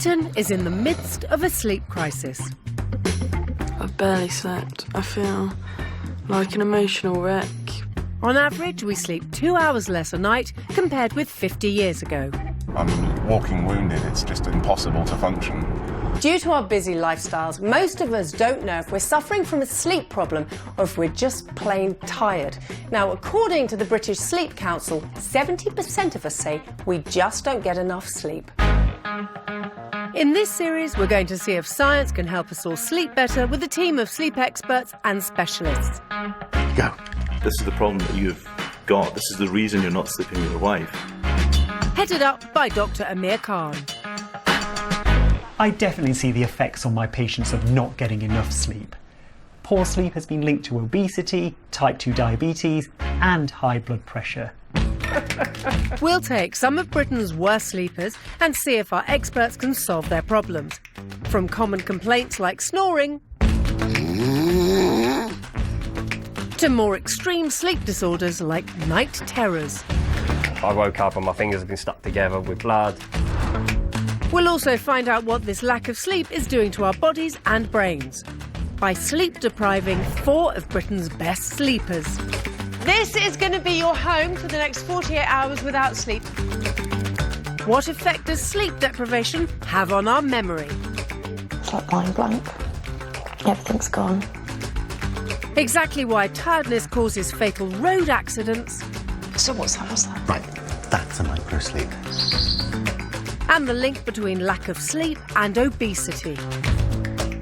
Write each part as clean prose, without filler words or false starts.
Britain is in the midst of a sleep crisis. I've barely slept. I feel like an emotional wreck. On average, we sleep 2 hours less a night compared with 50 years ago. I'm walking wounded. It's just impossible to function. Due to our busy lifestyles, most of us don't know if we're suffering from a sleep problem or if we're just plain tired. Now, according to the British Sleep Council, 70% of us say we just don't get enough sleep. In this series, we're going to see if science can help us all sleep better with a team of sleep experts and specialists. Go. This is the problem that you've got. This is the reason you're not sleeping with your wife. Headed up by Dr. Amir Khan. I definitely see the effects on my patients of not getting enough sleep. Poor sleep has been linked to obesity, type 2 diabetes and high blood pressure. We'll take some of Britain's worst sleepers and see if our experts can solve their problems. From common complaints like snoring to more extreme sleep disorders like night terrors. I woke up and my fingers have been stuck together with blood. We'll also find out what this lack of sleep is doing to our bodies and brains by sleep depriving 4 of Britain's best sleepers. This is going to be your home for the next 48 hours without sleep. What effect does sleep deprivation have on our memory? It's like mind blank. Everything's gone. Exactly why tiredness causes fatal road accidents. So what's that? Right, that's a micro-sleep. And the link between lack of sleep and obesity.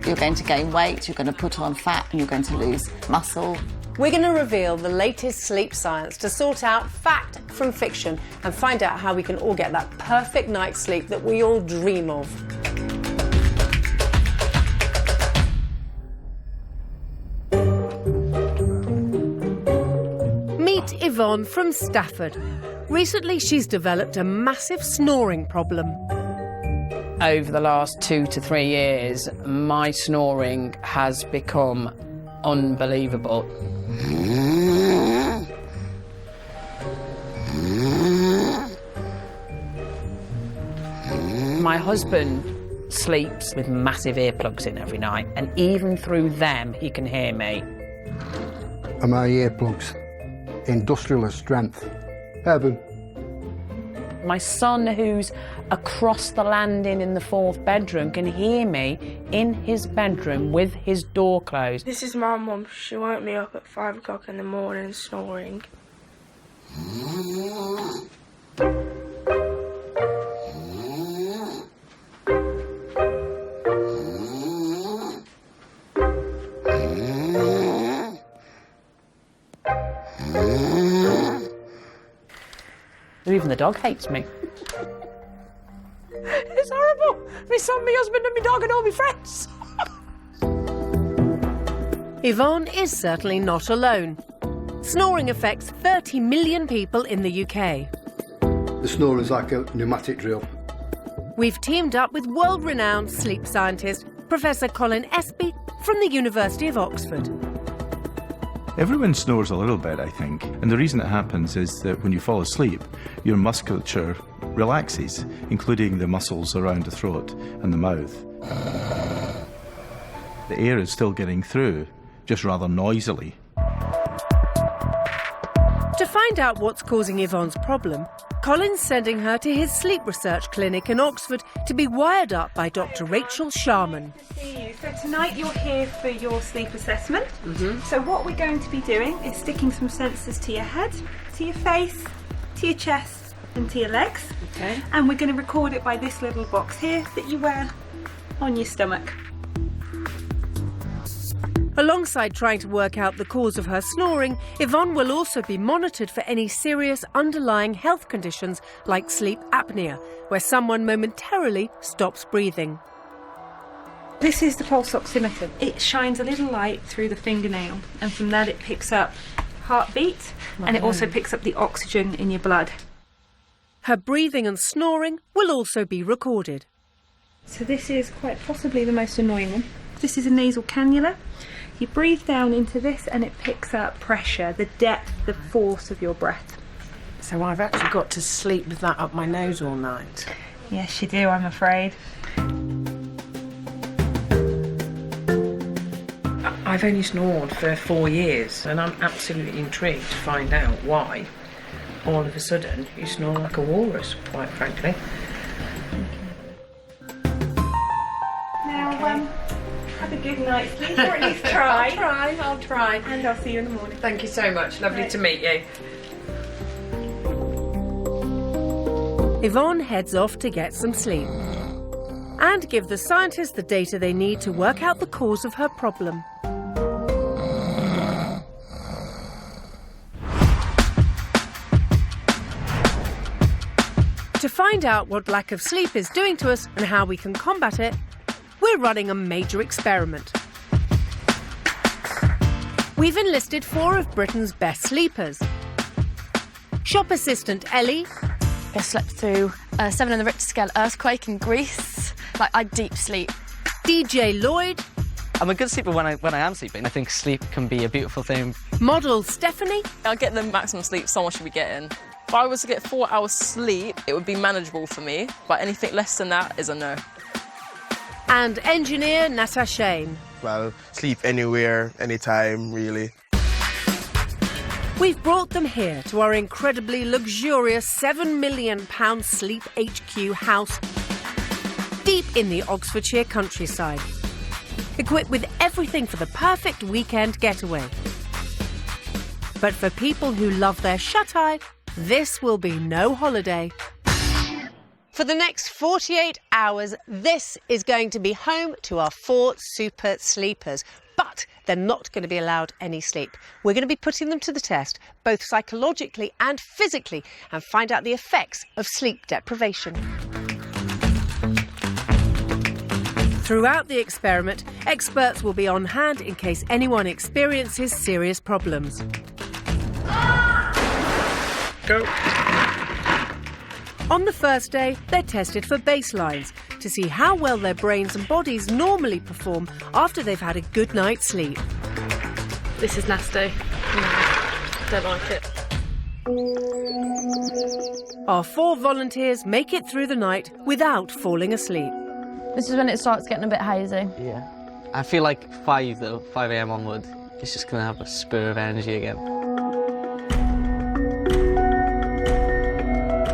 You're going to gain weight, you're going to put on fat and you're going to lose muscle. We're going to reveal the latest sleep science to sort out fact from fiction and find out how we can all get that perfect night's sleep that we all dream of. Meet Yvonne from Stafford. Recently, she's developed a massive snoring problem. Over the last 2 to 3 years, my snoring has become unbelievable. My husband sleeps with massive earplugs in every night, and even through them, he can hear me. Are my earplugs industrialist strength? Heaven. My son, who's across the landing in the 4th bedroom, can hear me in his bedroom with his door closed. This is my mum. She woke me up at 5 o'clock in the morning snoring. Even the dog hates me. It's horrible. My son, my husband and my dog and all my friends. Yvonne is certainly not alone. Snoring affects 30 million people in the UK. The snore is like a pneumatic drill. We've teamed up with world-renowned sleep scientist Professor Colin Espy from the University of Oxford. Everyone snores a little bit, I think, and the reason it happens is that when you fall asleep, your musculature relaxes, including the muscles around the throat and the mouth. The air is still getting through, just rather noisily. To find out what's causing Yvonne's problem, Colin's sending her to his sleep research clinic in Oxford to be wired up by Dr. Rachel Sharman. So tonight you're here for your sleep assessment. So what we're going to be doing is sticking some sensors to your head, to your face, to your chest and to your legs. Okay. And we're going to record it by this little box here that you wear on your stomach. Alongside trying to work out the cause of her snoring, Yvonne will also be monitored for any serious underlying health conditions like sleep apnea, where someone momentarily stops breathing. This is the pulse oximeter. It shines a little light through the fingernail, and from that it picks up heartbeat, and it also picks up the oxygen in your blood. Her breathing and snoring will also be recorded. So this is quite possibly the most annoying one. This is a nasal cannula. You breathe down into this and it picks up pressure, the depth, the force of your breath. So I've actually got to sleep with that up my nose all night. Yes, you do, I'm afraid. I've only snored for 4 years, and I'm absolutely intrigued to find out why all of a sudden you snore like a walrus, quite frankly. Now, have a good night's sleep, or at least try. I'll try. And I'll see you in the morning. Thank you so much. Lovely to meet you. Yvonne heads off to get some sleep and give the scientists the data they need to work out the cause of her problem. To find out what lack of sleep is doing to us and how we can combat it, we're running a major experiment. We've enlisted 4 of Britain's best sleepers. Shop assistant Ellie. I slept through 7 on the Richter scale earthquake in Greece. Like, I deep sleep. DJ Lloyd. I'm a good sleeper when I am sleeping. I think sleep can be a beautiful thing. Model Stephanie. I'll get the maximum sleep someone should be getting. If I was to get 4 hours sleep, it would be manageable for me, but anything less than that is a no. And engineer Nata Shane. Well, sleep anywhere, anytime, really. We've brought them here to our incredibly luxurious £7 million Sleep HQ house deep in the Oxfordshire countryside, equipped with everything for the perfect weekend getaway. But for people who love their shut-eye, this will be no holiday. For the next 48 hours, this is going to be home to our 4 super sleepers. But they're not going to be allowed any sleep. We're going to be putting them to the test, both psychologically and physically, and find out the effects of sleep deprivation. Throughout the experiment, experts will be on hand in case anyone experiences serious problems. Go. On the first day, they're tested for baselines to see how well their brains and bodies normally perform after they've had a good night's sleep. This is nasty. Don't like it. Our 4 volunteers make it through the night without falling asleep. This is when it starts getting a bit hazy. Yeah. I feel like 5 a.m. onward, it's just going to have a spur of energy again.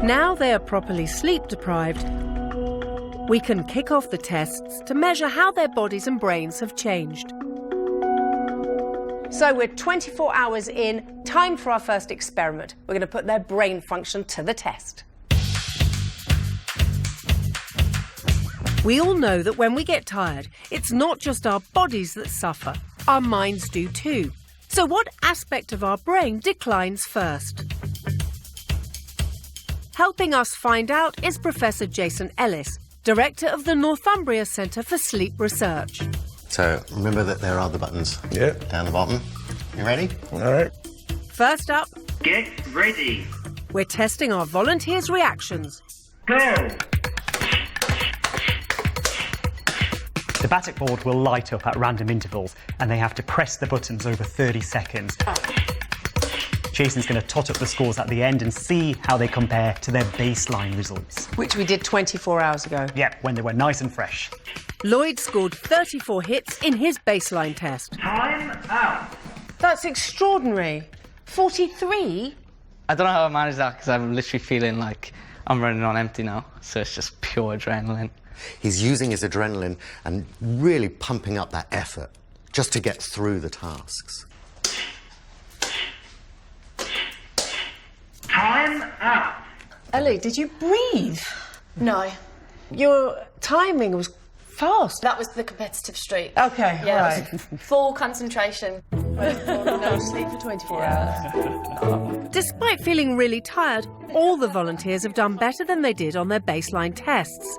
Now they are properly sleep deprived, we can kick off the tests to measure how their bodies and brains have changed. So we're 24 hours in, time for our first experiment. We're going to put their brain function to the test. We all know that when we get tired, it's not just our bodies that suffer, our minds do too. So what aspect of our brain declines first? Helping us find out is Professor Jason Ellis, Director of the Northumbria Centre for Sleep Research. So remember that there are the buttons down the bottom. You ready? All right. First up, get ready. We're testing our volunteers' reactions. Go! The Batic board will light up at random intervals and they have to press the buttons over 30 seconds. Jason's going to tot up the scores at the end and see how they compare to their baseline results. Which we did 24 hours ago. Yeah, when they were nice and fresh. Lloyd scored 34 hits in his baseline test. Time out. That's extraordinary. 43? I don't know how I managed that because I'm literally feeling like I'm running on empty now. So it's just pure adrenaline. He's using his adrenaline and really pumping up that effort just to get through the tasks. Time out. Ellie, did you breathe? No. Your timing was fast. That was the competitive streak. Okay, yeah, right. Full concentration. No sleep for 24 hours. Despite feeling really tired, all the volunteers have done better than they did on their baseline tests.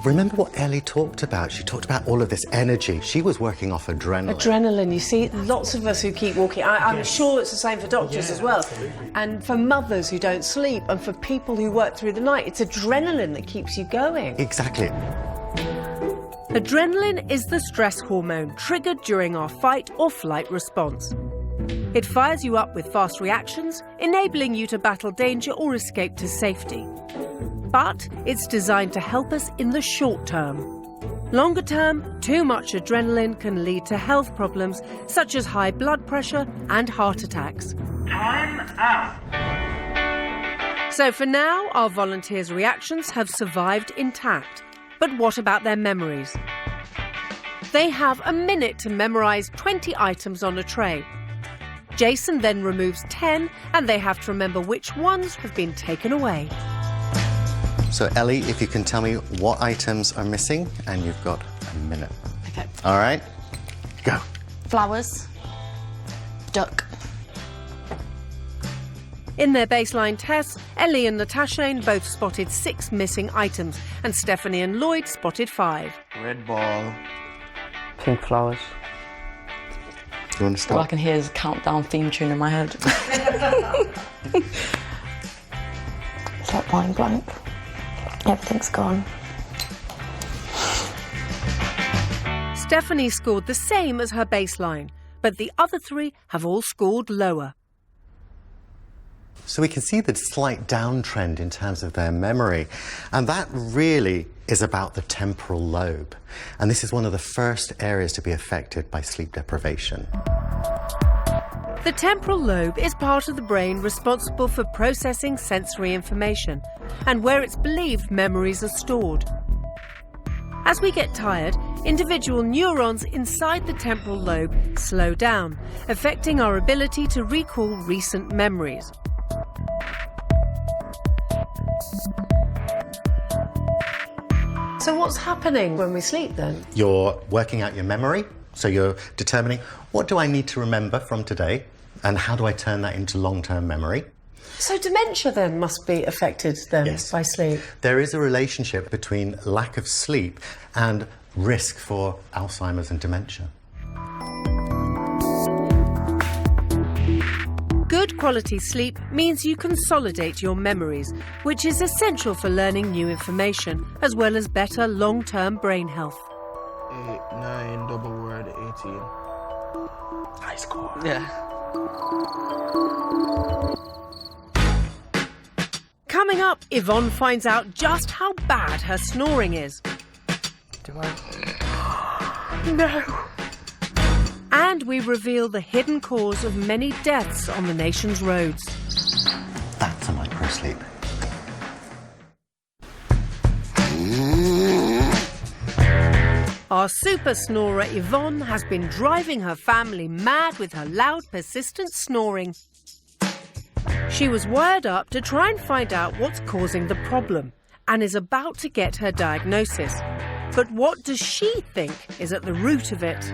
Remember what Ellie talked about? She talked about all of this energy. She was working off adrenaline. Adrenaline, you see, lots of us who keep walking. I'm sure it's the same for doctors as well. And for mothers who don't sleep and for people who work through the night, it's adrenaline that keeps you going. Exactly. Adrenaline is the stress hormone triggered during our fight or flight response. It fires you up with fast reactions, enabling you to battle danger or escape to safety. But it's designed to help us in the short term. Longer term, too much adrenaline can lead to health problems such as high blood pressure and heart attacks. Time out. So for now, our volunteers' reactions have survived intact. But what about their memories? They have a minute to memorise 20 items on a tray. Jason then removes 10 and they have to remember which ones have been taken away. So, Ellie, if you can tell me what items are missing, and you've got a minute. Okay. All right, go. Flowers, duck. In their baseline tests, Ellie and Natasha both spotted 6 missing items, and Stephanie and Lloyd spotted 5. Red ball. Pink flowers. Do you want to start? All I can hear is a countdown theme tune in my head. It's like mind blank. Everything's gone. Stephanie scored the same as her baseline, but the other 3 have all scored lower. So we can see the slight downtrend in terms of their memory, and that really is about the temporal lobe. And this is one of the first areas to be affected by sleep deprivation. The temporal lobe is part of the brain responsible for processing sensory information and where it's believed memories are stored. As we get tired, individual neurons inside the temporal lobe slow down, affecting our ability to recall recent memories. So what's happening when we sleep then? You're working out your memory, so you're determining what do I need to remember from today and how do I turn that into long-term memory. So dementia then must be affected then by sleep? There is a relationship between lack of sleep and risk for Alzheimer's and dementia. Good quality sleep means you consolidate your memories, which is essential for learning new information, as well as better long-term brain health. 8, 9, double word, 18. High score. Yeah. Coming up, Yvonne finds out just how bad her snoring is. Do I? No. And we reveal the hidden cause of many deaths on the nation's roads. That's a micro-sleep. Our super snorer Yvonne has been driving her family mad with her loud, persistent snoring. She was wired up to try and find out what's causing the problem and is about to get her diagnosis. But what does she think is at the root of it?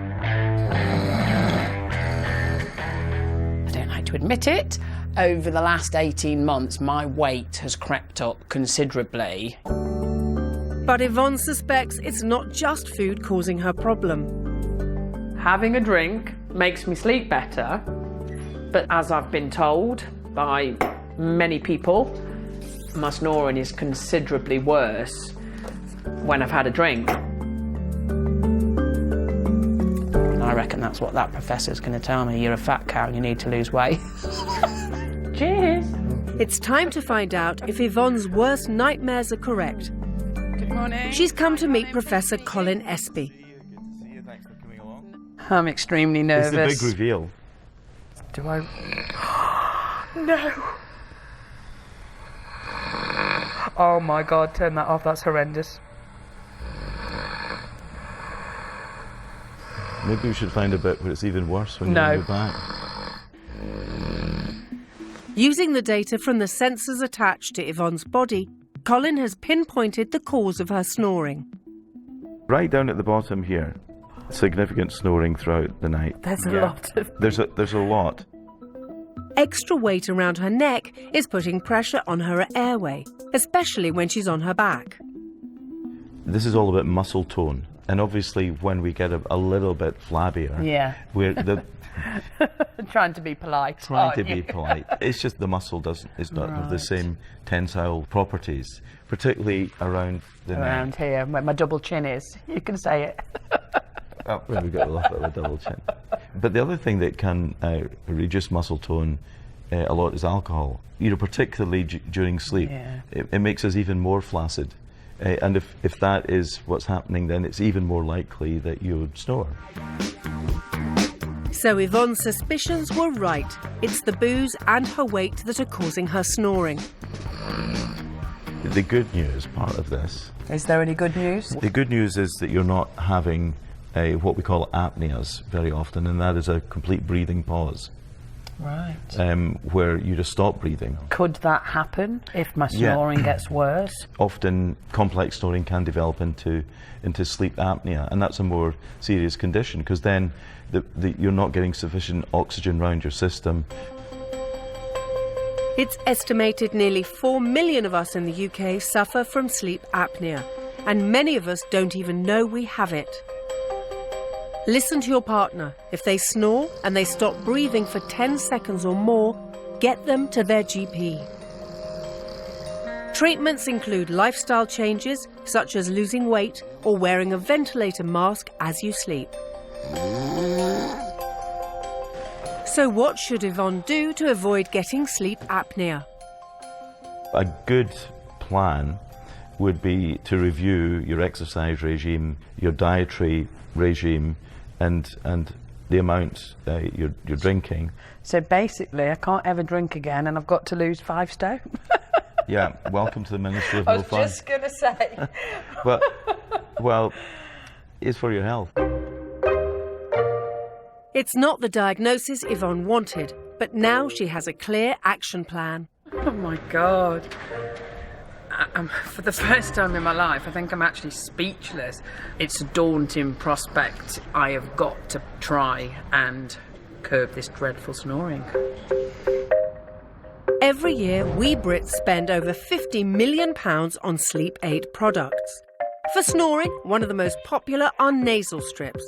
I don't like to admit it. Over the last 18 months, my weight has crept up considerably. But Yvonne suspects it's not just food causing her problem. Having a drink makes me sleep better, but as I've been told by many people, my snoring is considerably worse when I've had a drink. I reckon that's what that professor's going to tell me. You're a fat cow and you need to lose weight. Cheers! It's time to find out if Yvonne's worst nightmares are correct. Good morning. She's come to meet Professor Colin Espy. I'm extremely nervous. It's a big reveal. Do I? No! Oh my God, turn that off, that's horrendous. Maybe we should find a bit where it's even worse when you go back. Using the data from the sensors attached to Yvonne's body, Colin has pinpointed the cause of her snoring. Right down at the bottom here, significant snoring throughout the night. There's a lot of... There's a lot. Extra weight around her neck is putting pressure on her airway, especially when she's on her back. This is all about muscle tone. And obviously when we get a little bit flabbier, Yeah. we're Trying to be polite. trying to be polite. It's just the muscle is not have the Right. same tensile properties, particularly around the Around neck. here, where my double chin is. You can say it. Oh, well, we've got a little bit of a double chin. But the other thing that can reduce muscle tone a lot is alcohol. You know, particularly during sleep. Yeah. It makes us even more flaccid. And if that is what's happening, then it's even more likely that you would snore. So Yvonne's suspicions were right. It's the booze and her weight that are causing her snoring. The good news part of this... Is there any good news? The good news is that you're not having what we call apneas very often, and that is a complete breathing pause. Right. Where you just stop breathing. Could that happen if my snoring gets worse? Often complex snoring can develop into sleep apnea, and that's a more serious condition, because then you're not getting sufficient oxygen around your system. It's estimated nearly 4 million of us in the UK suffer from sleep apnea, and many of us don't even know we have it. Listen to your partner. If they snore and they stop breathing for 10 seconds or more, get them to their GP. Treatments include lifestyle changes, such as losing weight or wearing a ventilator mask as you sleep. So what should Yvonne do to avoid getting sleep apnea? A good plan would be to review your exercise regime, your dietary regime, and the amount you're drinking. So basically, I can't ever drink again, and I've got to lose 5 stone. Yeah, welcome to the Ministry of I No was Fun. just going to say. But, well, it's for your health. It's not the diagnosis Yvonne wanted, but now she has a clear action plan. Oh my God. For the first time in my life, I think I'm actually speechless. It's a daunting prospect. I have got to try and curb this dreadful snoring. Every year, we Brits spend over £50 million on sleep aid products. For snoring, one of the most popular are nasal strips.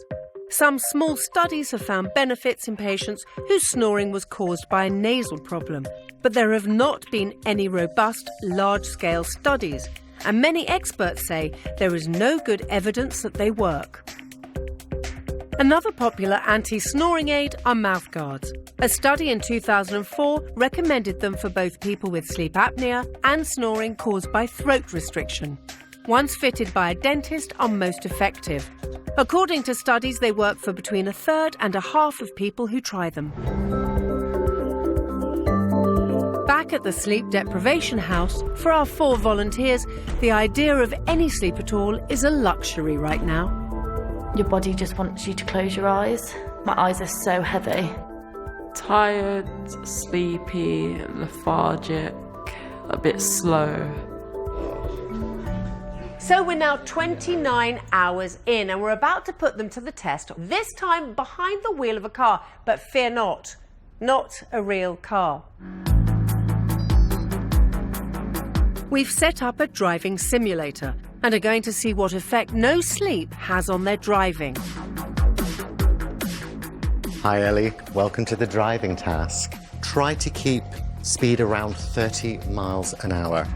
Some small studies have found benefits in patients whose snoring was caused by a nasal problem, but there have not been any robust, large-scale studies, and many experts say there is no good evidence that they work. Another popular anti-snoring aid are mouthguards. A study in 2004 recommended them for both people with sleep apnea and snoring caused by throat restriction. Ones fitted by a dentist are most effective. According to studies, they work for between a third and a half of people who try them. Back at the sleep deprivation house, for our 4 volunteers, the idea of any sleep at all is a luxury right now. Your body just wants you to close your eyes. My eyes are so heavy. Tired, sleepy, lethargic, a bit slow. So we're now 29 hours in and we're about to put them to the test, this time behind the wheel of a car. But fear not, not a real car. We've set up a driving simulator and are going to see what effect no sleep has on their driving. Hi Ellie, welcome to the driving task. Try to keep speed around 30 miles an hour.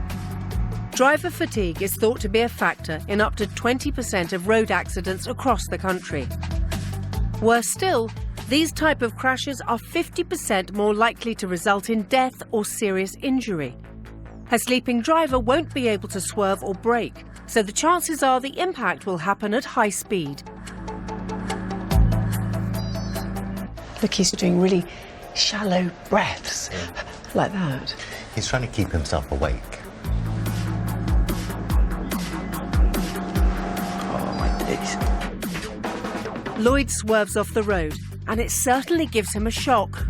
Driver fatigue is thought to be a factor in up to 20% of road accidents across the country. Worse still, these type of crashes are 50% more likely to result in death or serious injury. A sleeping driver won't be able to swerve or brake, so the chances are the impact will happen at high speed. Look, he's doing really shallow breaths, like that. He's trying to keep himself awake. Lloyd swerves off the road, and it certainly gives him a shock.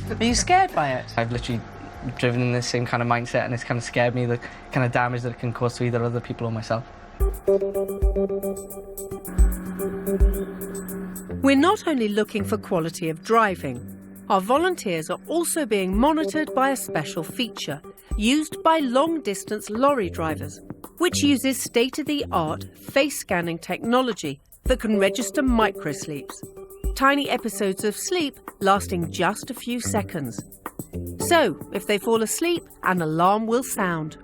Are you scared by it? I've literally driven in the same kind of mindset, and it's kind of scared me, the kind of damage that it can cause to either other people or myself. We're not only looking for quality of driving. Our volunteers are also being monitored by a special feature used by long-distance lorry drivers, which uses state-of-the-art face-scanning technology that can register microsleeps, tiny episodes of sleep lasting just a few seconds. So, if they fall asleep, an alarm will sound.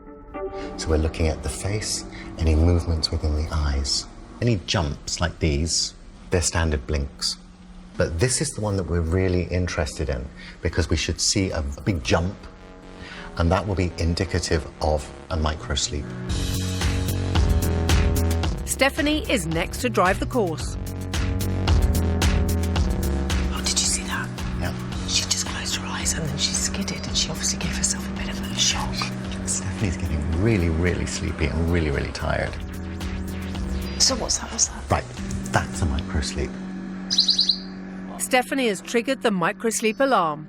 So we're looking at the face, any movements within the eyes, any jumps like these, they're standard blinks. But this is the one that we're really interested in because we should see a big jump, and that will be indicative of a microsleep. Stephanie is next to drive the course. Oh, did you see that? Yeah. She just closed her eyes and then she skidded and she obviously gave herself a bit of a shock. Stephanie's getting really, really sleepy and really, really tired. So what's that? Right, that's a micro-sleep. Stephanie has triggered the microsleep alarm.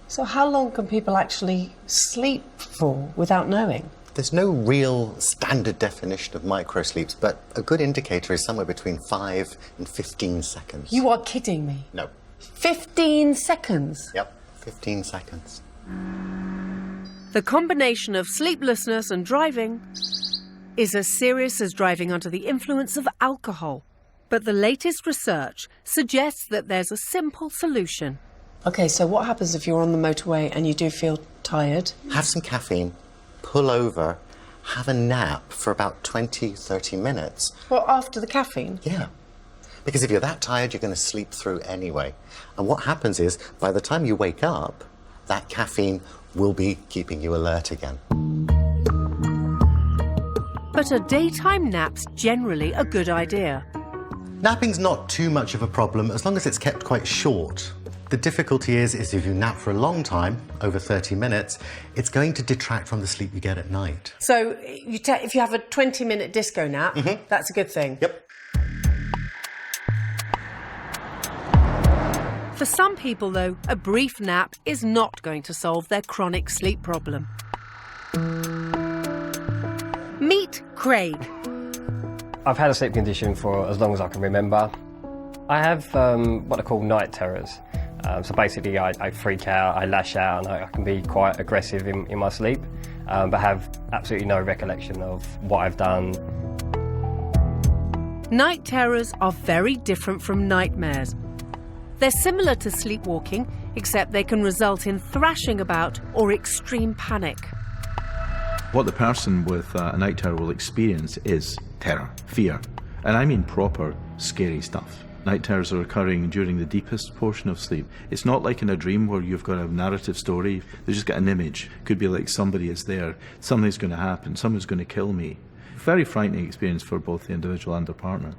So how long can people actually sleep for without knowing? There's no real standard definition of microsleeps, but a good indicator is somewhere between 5 and 15 seconds. You are kidding me. No. 15 seconds? Yep, 15 seconds. The combination of sleeplessness and driving is as serious as driving under the influence of alcohol. But the latest research suggests that there's a simple solution. OK, so what happens if you're on the motorway and you do feel tired? Have some caffeine, pull over, have a nap for about 20, 30 minutes. Well, after the caffeine? Yeah. Because if you're that tired, you're going to sleep through anyway. And what happens is, by the time you wake up, that caffeine will be keeping you alert again. But a daytime nap's generally a good idea. Napping's not too much of a problem as long as it's kept quite short. The difficulty is if you nap for a long time, over 30 minutes, it's going to detract from the sleep you get at night. So if you have a 20-minute disco nap, that's a good thing? Yep. For some people, though, a brief nap is not going to solve their chronic sleep problem. Meet Craig. I've had a sleep condition for as long as I can remember. I have what I call night terrors. So basically I freak out, I lash out, and I can be quite aggressive in my sleep, but have absolutely no recollection of what I've done. Night terrors are very different from nightmares. They're similar to sleepwalking, except they can result in thrashing about or extreme panic. What the person with a night terror will experience is terror, fear, and I mean proper scary stuff. Night terrors are occurring during the deepest portion of sleep. It's not like in a dream where you've got a narrative story, they've just got an image. Could be like somebody is there, something's going to happen, someone's going to kill me. Very frightening experience for both the individual and their partner.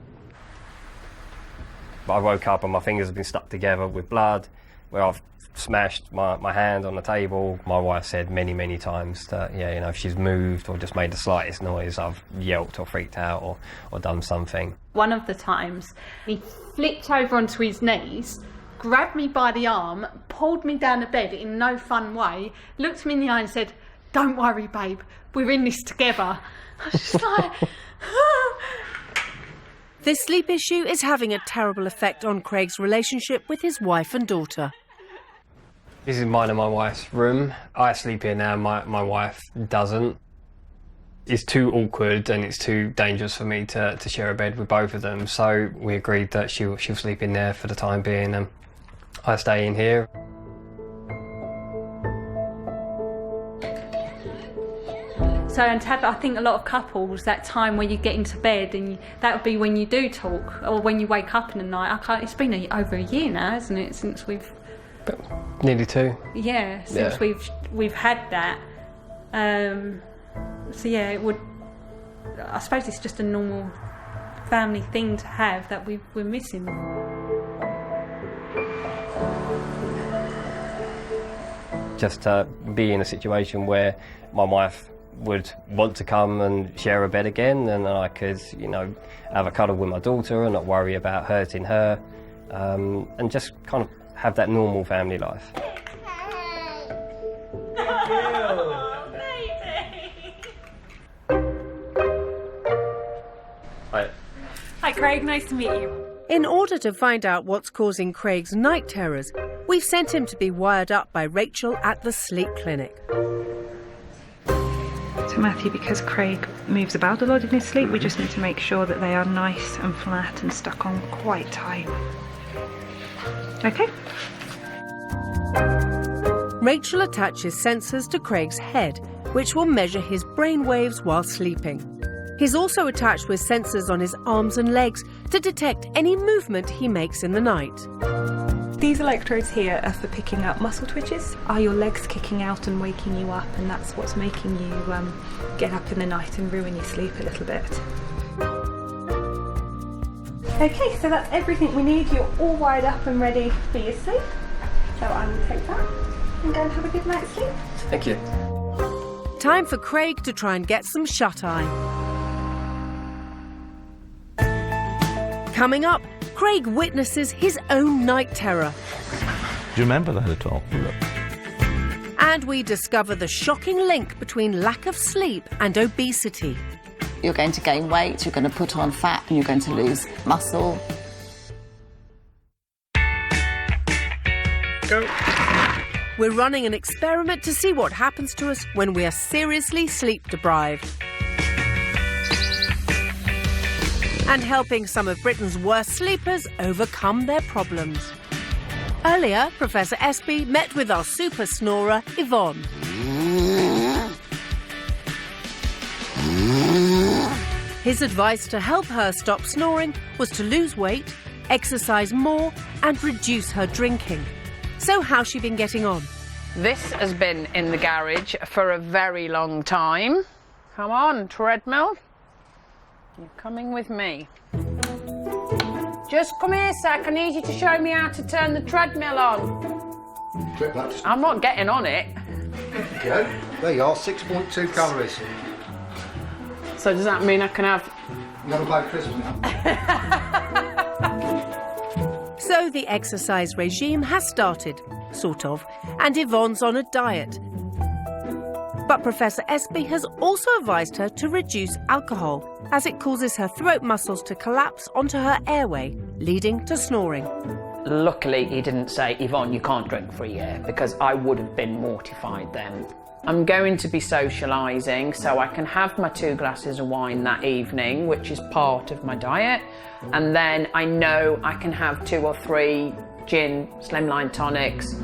I woke up and my fingers have been stuck together with blood, where I've smashed my hand on the table. My wife said many, many times that, yeah, you know, if she's moved or just made the slightest noise, I've yelped or freaked out or done something. One of the times, he flipped over onto his knees, grabbed me by the arm, pulled me down the bed in no fun way, looked me in the eye and said, "Don't worry, babe, we're in this together." I was just like... This sleep issue is having a terrible effect on Craig's relationship with his wife and daughter. This is mine and my wife's room. I sleep here now, my wife doesn't. It's too awkward and it's too dangerous for me to share a bed with both of them, so we agreed that she'll sleep in there for the time being and I stay in here. So, and to have, I think a lot of couples, that time where you get into bed and that would be when you do talk or when you wake up in the night. It's been over a year now, isn't it, since we've... Nearly 2. Yeah, since we've had that. So yeah, it would... I suppose it's just a normal family thing to have that we're missing. Just to be in a situation where my wife would want to come and share a bed again, and I could, you know, have a cuddle with my daughter and not worry about hurting her, and just kind of have that normal family life. Hi. Hi Craig, nice to meet you. In order to find out what's causing Craig's night terrors, we've sent him to be wired up by Rachel at the sleep clinic. So Matthew, because Craig moves about a lot in his sleep, we just need to make sure that they are nice and flat and stuck on quite tight. Okay? Rachel attaches sensors to Craig's head, which will measure his brain waves while sleeping. He's also attached with sensors on his arms and legs to detect any movement he makes in the night. These electrodes here are for picking up muscle twitches. Are your legs kicking out and waking you up? And that's what's making you get up in the night and ruin your sleep a little bit. Okay, so that's everything we need. You're all wired up and ready for your sleep. So I will take that and go and have a good night's sleep. Thank you. Time for Craig to try and get some shut-eye. Coming up, Craig witnesses his own night terror. Do you remember that at all? And we discover the shocking link between lack of sleep and obesity. You're going to gain weight, you're going to put on fat, and you're going to lose muscle. Go. We're running an experiment to see what happens to us when we are seriously sleep deprived. And helping some of Britain's worst sleepers overcome their problems. Earlier, Professor Espy met with our super snorer, Yvonne. His advice to help her stop snoring was to lose weight, exercise more, and reduce her drinking. So how's she been getting on? This has been in the garage for a very long time. Come on, treadmill. You're coming with me. Just come here, Sack. I need you to show me how to turn the treadmill on. I'm not getting on it. Go. There you are, 6.2 calories. So does that mean I can have... Never buy Christmas now. So the exercise regime has started, sort of, and Yvonne's on a diet. But Professor Espy has also advised her to reduce alcohol, as it causes her throat muscles to collapse onto her airway, leading to snoring. Luckily, he didn't say, Yvonne, you can't drink for a year, because I would have been mortified then. I'm going to be socialising, so I can have my 2 glasses of wine that evening, which is part of my diet, and then I know I can have 2 or 3 gin, slimline tonics.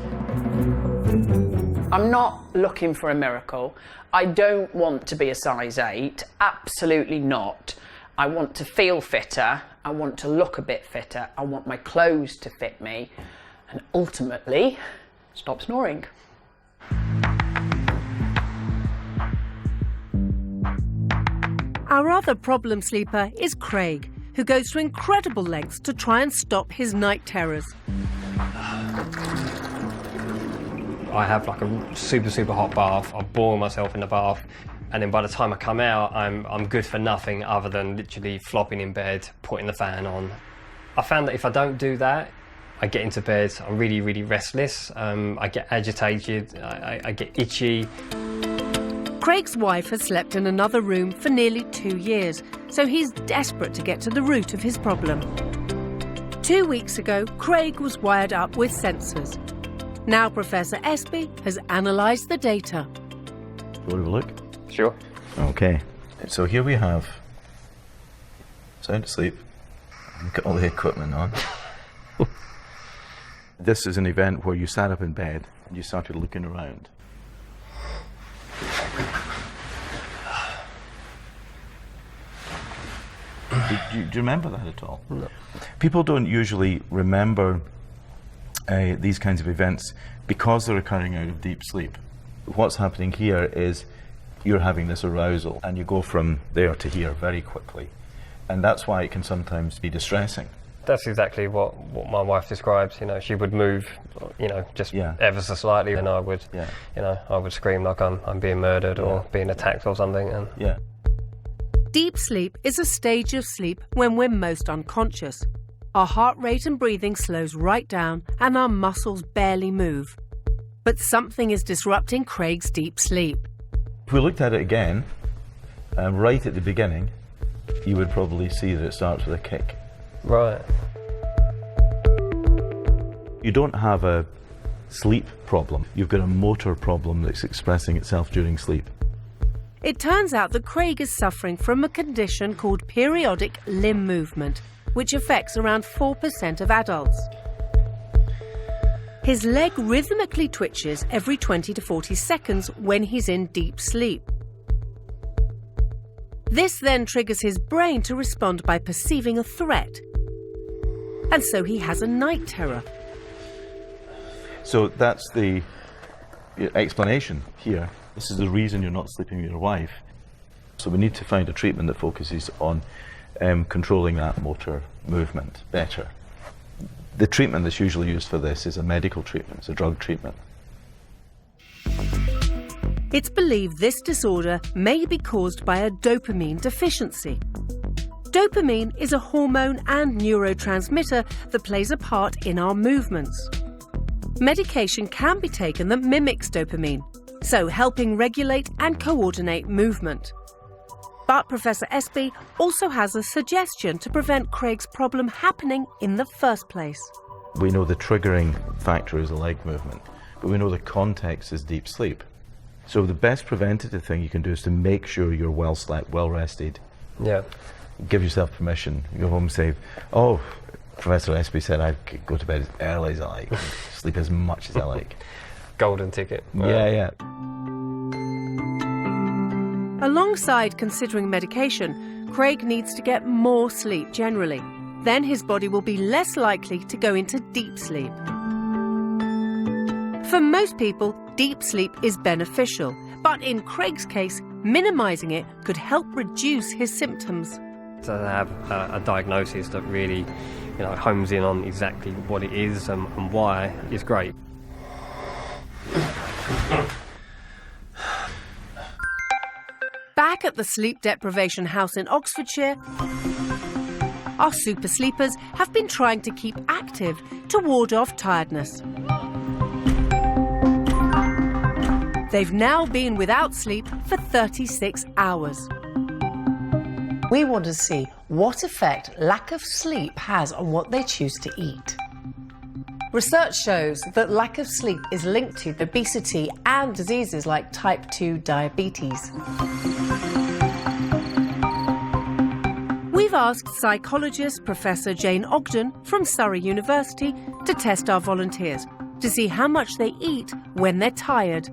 I'm not looking for a miracle. I don't want to be a size 8, absolutely not. I want to feel fitter, I want to look a bit fitter, I want my clothes to fit me, and ultimately, stop snoring. Our other problem sleeper is Craig, who goes to incredible lengths to try and stop his night terrors. I have like a super hot bath. I boil myself in the bath, and then by the time I come out, I'm good for nothing other than literally flopping in bed, putting the fan on. I found that if I don't do that, I get into bed, I'm really restless. I get agitated, I get itchy. Craig's wife has slept in another room for nearly 2 years, so he's desperate to get to the root of his problem. 2 weeks ago, Craig was wired up with sensors. Now Professor Espy has analysed the data. Want to have a look? Sure. Okay, so here we have sound asleep. Got all the equipment on. This is an event where you sat up in bed and you started looking around. Do you remember that at all? No. People don't usually remember these kinds of events because they're occurring out of deep sleep. What's happening here is you're having this arousal and you go from there to here very quickly, and that's why it can sometimes be distressing. That's exactly what my wife describes. You know, she would move, you know, just ever so slightly, and I would, you know, I would scream like I'm being murdered or being attacked or something. And Deep sleep is a stage of sleep when we're most unconscious. Our heart rate and breathing slows right down and our muscles barely move. But something is disrupting Craig's deep sleep. If we looked at it again, right at the beginning, you would probably see that it starts with a kick. Right. You don't have a sleep problem. You've got a motor problem that's expressing itself during sleep. It turns out that Craig is suffering from a condition called periodic limb movement, which affects around 4% of adults. His leg rhythmically twitches every 20 to 40 seconds when he's in deep sleep. This then triggers his brain to respond by perceiving a threat. And so he has a night terror. So that's the explanation here. This is the reason you're not sleeping with your wife. So we need to find a treatment that focuses on controlling that motor movement better. The treatment that's usually used for this is a medical treatment, it's a drug treatment. It's believed this disorder may be caused by a dopamine deficiency. Dopamine is a hormone and neurotransmitter that plays a part in our movements. Medication can be taken that mimics dopamine, so helping regulate and coordinate movement. But Professor Espy also has a suggestion to prevent Craig's problem happening in the first place. We know the triggering factor is the leg movement, but we know the context is deep sleep. So the best preventative thing you can do is to make sure you're well slept, well rested. Yeah. Give yourself permission. You go home and say, oh, Professor Espy said I could go to bed as early as I like, sleep as much as I like. Golden ticket. Yeah. Alongside considering medication, Craig needs to get more sleep generally. Then his body will be less likely to go into deep sleep. For most people, deep sleep is beneficial, but in Craig's case, minimising it could help reduce his symptoms. To have a diagnosis that really, homes in on exactly what it is and why is great. Back at the sleep deprivation house in Oxfordshire, our super sleepers have been trying to keep active to ward off tiredness. They've now been without sleep for 36 hours. We want to see what effect lack of sleep has on what they choose to eat. Research shows that lack of sleep is linked to obesity and diseases like type 2 diabetes. We've asked psychologist Professor Jane Ogden from Surrey University to test our volunteers to see how much they eat when they're tired.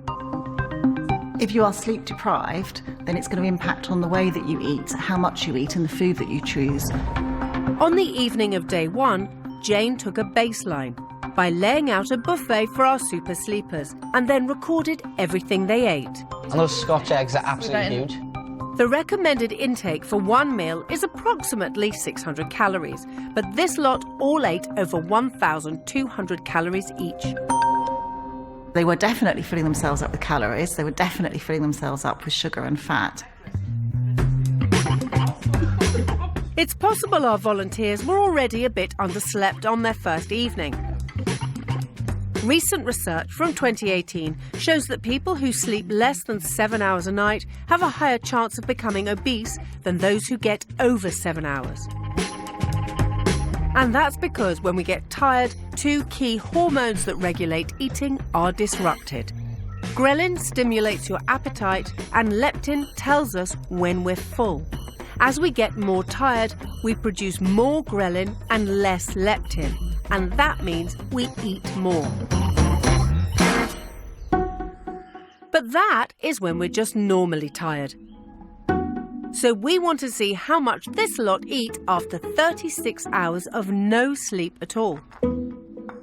If you are sleep deprived, then it's going to impact on the way that you eat, how much you eat and the food that you choose. On the evening of day 1, Jane took a baseline by laying out a buffet for our super sleepers and then recorded everything they ate. And those Scotch eggs are absolutely huge. The recommended intake for one meal is approximately 600 calories, but this lot all ate over 1,200 calories each. They were definitely filling themselves up with calories, they were definitely filling themselves up with sugar and fat. It's possible our volunteers were already a bit underslept on their first evening. Recent research from 2018 shows that people who sleep less than 7 hours a night have a higher chance of becoming obese than those who get over 7 hours. And that's because when we get tired, 2 key hormones that regulate eating are disrupted. Ghrelin stimulates your appetite and leptin tells us when we're full. As we get more tired, we produce more ghrelin and less leptin, and that means we eat more. But that is when we're just normally tired. So we want to see how much this lot eat after 36 hours of no sleep at all.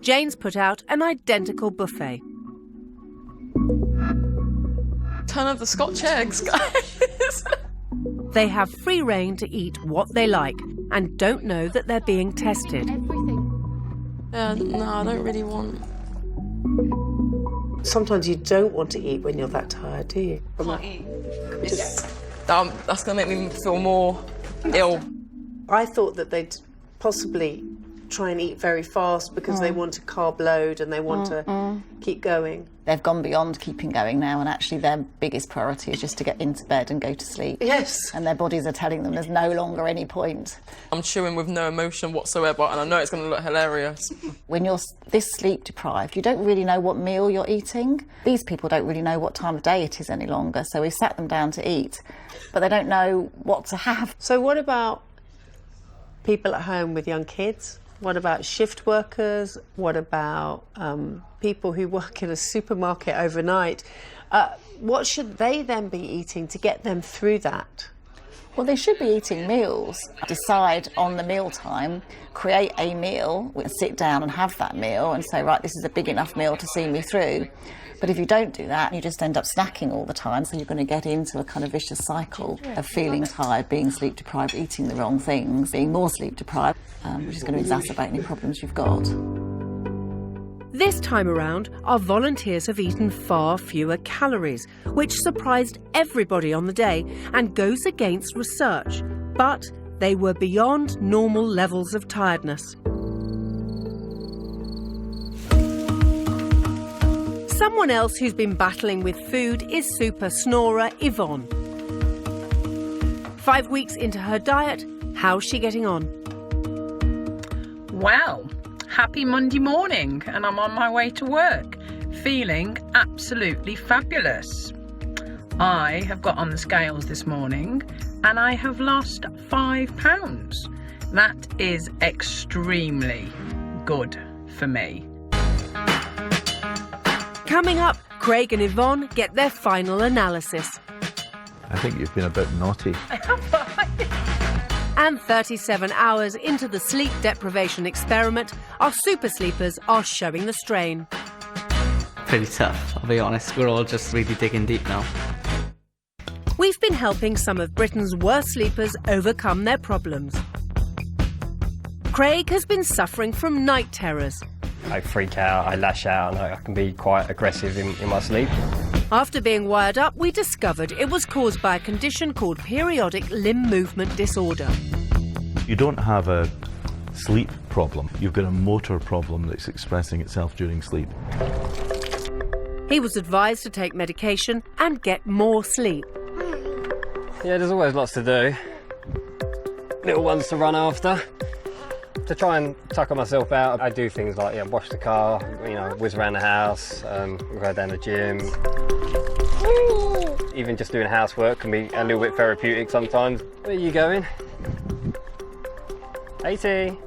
Jane's put out an identical buffet. Turn of the Scotch eggs, guys. They have free rein to eat what they like and don't know that they're being tested. Yeah, no, I don't really want. Sometimes you don't want to eat when you're that tired, do you? Can't eat. That's going to make me feel more ill. I thought that they'd possibly try and eat very fast because they want to carb load and they want to keep going. They've gone beyond keeping going now, and actually their biggest priority is just to get into bed and go to sleep. Yes. And their bodies are telling them there's no longer any point. I'm chewing with no emotion whatsoever, and I know it's going to look hilarious. When you're this sleep deprived, you don't really know what meal you're eating. These people don't really know what time of day it is any longer, so we sat them down to eat, but they don't know what to have. So what about people at home with young kids? What about shift workers? What about people who work in a supermarket overnight? What should they then be eating to get them through that? Well, they should be eating meals. Decide on the meal time, create a meal, sit down and have that meal and say, right, this is a big enough meal to see me through. But if you don't do that, you just end up snacking all the time, so you're going to get into a kind of vicious cycle of feeling tired, being sleep deprived, eating the wrong things, being more sleep deprived, which is going to exacerbate any problems you've got. This time around, our volunteers have eaten far fewer calories, which surprised everybody on the day and goes against research. But they were beyond normal levels of tiredness. Someone else who's been battling with food is super snorer Yvonne. 5 weeks into her diet, how's she getting on? Well, happy Monday morning, and I'm on my way to work, feeling absolutely fabulous. I have got on the scales this morning and I have lost 5 pounds. That is extremely good for me. Coming up, Craig and Yvonne get their final analysis. I think you've been a bit naughty. And 37 hours into the sleep deprivation experiment, our super sleepers are showing the strain. Pretty tough, I'll be honest. We're all just really digging deep now. We've been helping some of Britain's worst sleepers overcome their problems. Craig has been suffering from night terrors. I freak out, I lash out, and I can be quite aggressive in my sleep. After being wired up, we discovered it was caused by a condition called periodic limb movement disorder. You don't have a sleep problem, you've got a motor problem that's expressing itself during sleep. He was advised to take medication and get more sleep. Yeah, there's always lots to do. Little ones to run after. To try and tucker myself out, I do things like wash the car, whiz around the house, go down the gym. Even just doing housework can be a little bit therapeutic sometimes. Where are you going? 80.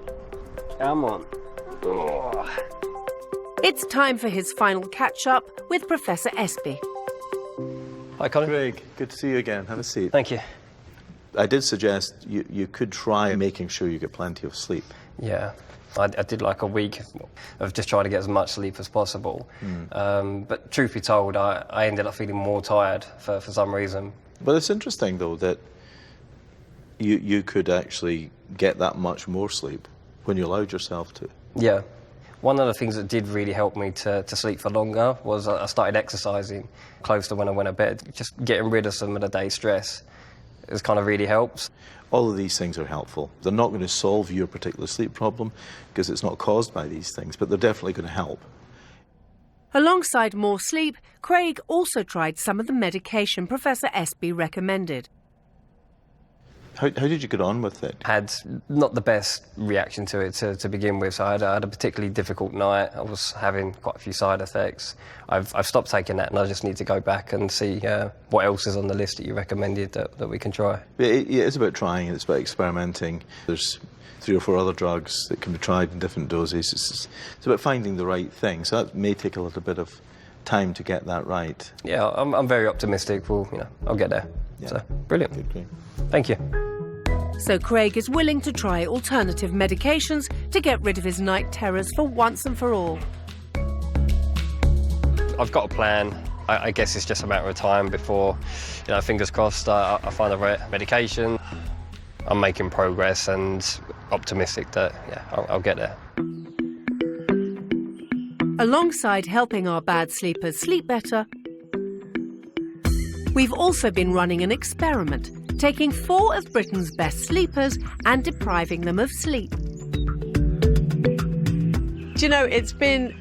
Come on. Oh. It's time for his final catch-up with Professor Espy. Hi, Colin. Craig, good to see you again. Have a seat. Thank you. I did suggest you could try making sure you get plenty of sleep. Yeah, I did like a week of just trying to get as much sleep as possible. But truth be told, I ended up feeling more tired for some reason. But it's interesting, though, that you could actually get that much more sleep when you allowed yourself to. Yeah. One of the things that did really help me to sleep for longer was I started exercising close to when I went to bed. Just getting rid of some of the day's stress has kind of really helps. All of these things are helpful. They're not going to solve your particular sleep problem because it's not caused by these things, but they're definitely going to help. Alongside more sleep, Craig also tried some of the medication Professor Espy recommended. How did you get on with it? Had not the best reaction to it to begin with, so I had a particularly difficult night. I was having quite a few side effects. I've stopped taking that and I just need to go back and see what else is on the list that you recommended that we can try. It's about trying, it's about experimenting. There's 3 or 4 other drugs that can be tried in different doses. It's about finding the right thing, so that may take a little bit of time to get that right. Yeah, I'm very optimistic. I'll get there. Yeah. So, brilliant. Good. Thank you. So Craig is willing to try alternative medications to get rid of his night terrors for once and for all. I've got a plan. I guess it's just a matter of time before, fingers crossed, I find the right medication. I'm making progress and optimistic that, I'll get there. Alongside helping our bad sleepers sleep better, we've also been running an experiment, taking 4 of Britain's best sleepers and depriving them of sleep. Do you know, it's been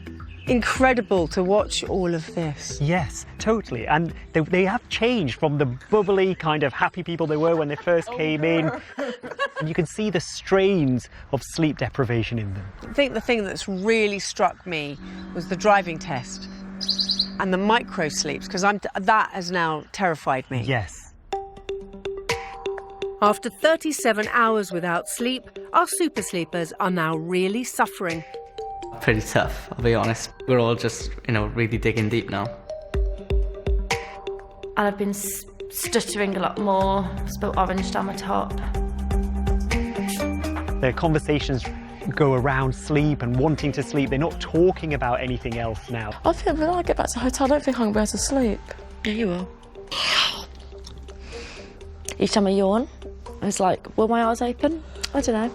incredible to watch all of this. Yes, totally. And they have changed from the bubbly kind of happy people they were when they first came in. And you can see the strains of sleep deprivation in them. I think the thing that's really struck me was the driving test and the micro sleeps, because that has now terrified me. Yes. After 37 hours without sleep, our super sleepers are now really suffering. Pretty tough, I'll be honest. We're all just, really digging deep now. And I've been stuttering a lot more, spilled orange down my top. The conversations go around sleep and wanting to sleep. They're not talking about anything else now. I think when I get back to the hotel, I don't think I'm going to be able to sleep. Yeah, you will. Each time I yawn, it's like, will my eyes open? I don't know.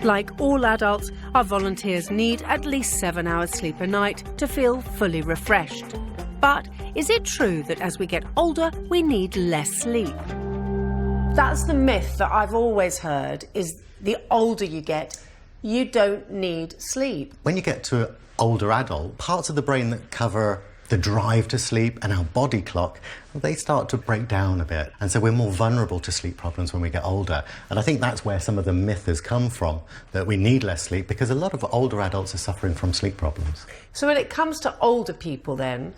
Like all adults, our volunteers need at least 7 hours sleep a night to feel fully refreshed. But is it true that as we get older, we need less sleep? That's the myth that I've always heard, is the older you get, you don't need sleep. When you get to an older adult, parts of the brain that cover the drive to sleep and our body clock, they start to break down a bit. And so we're more vulnerable to sleep problems when we get older. And I think that's where some of the myth has come from, that we need less sleep, because a lot of older adults are suffering from sleep problems. So when it comes to older people then,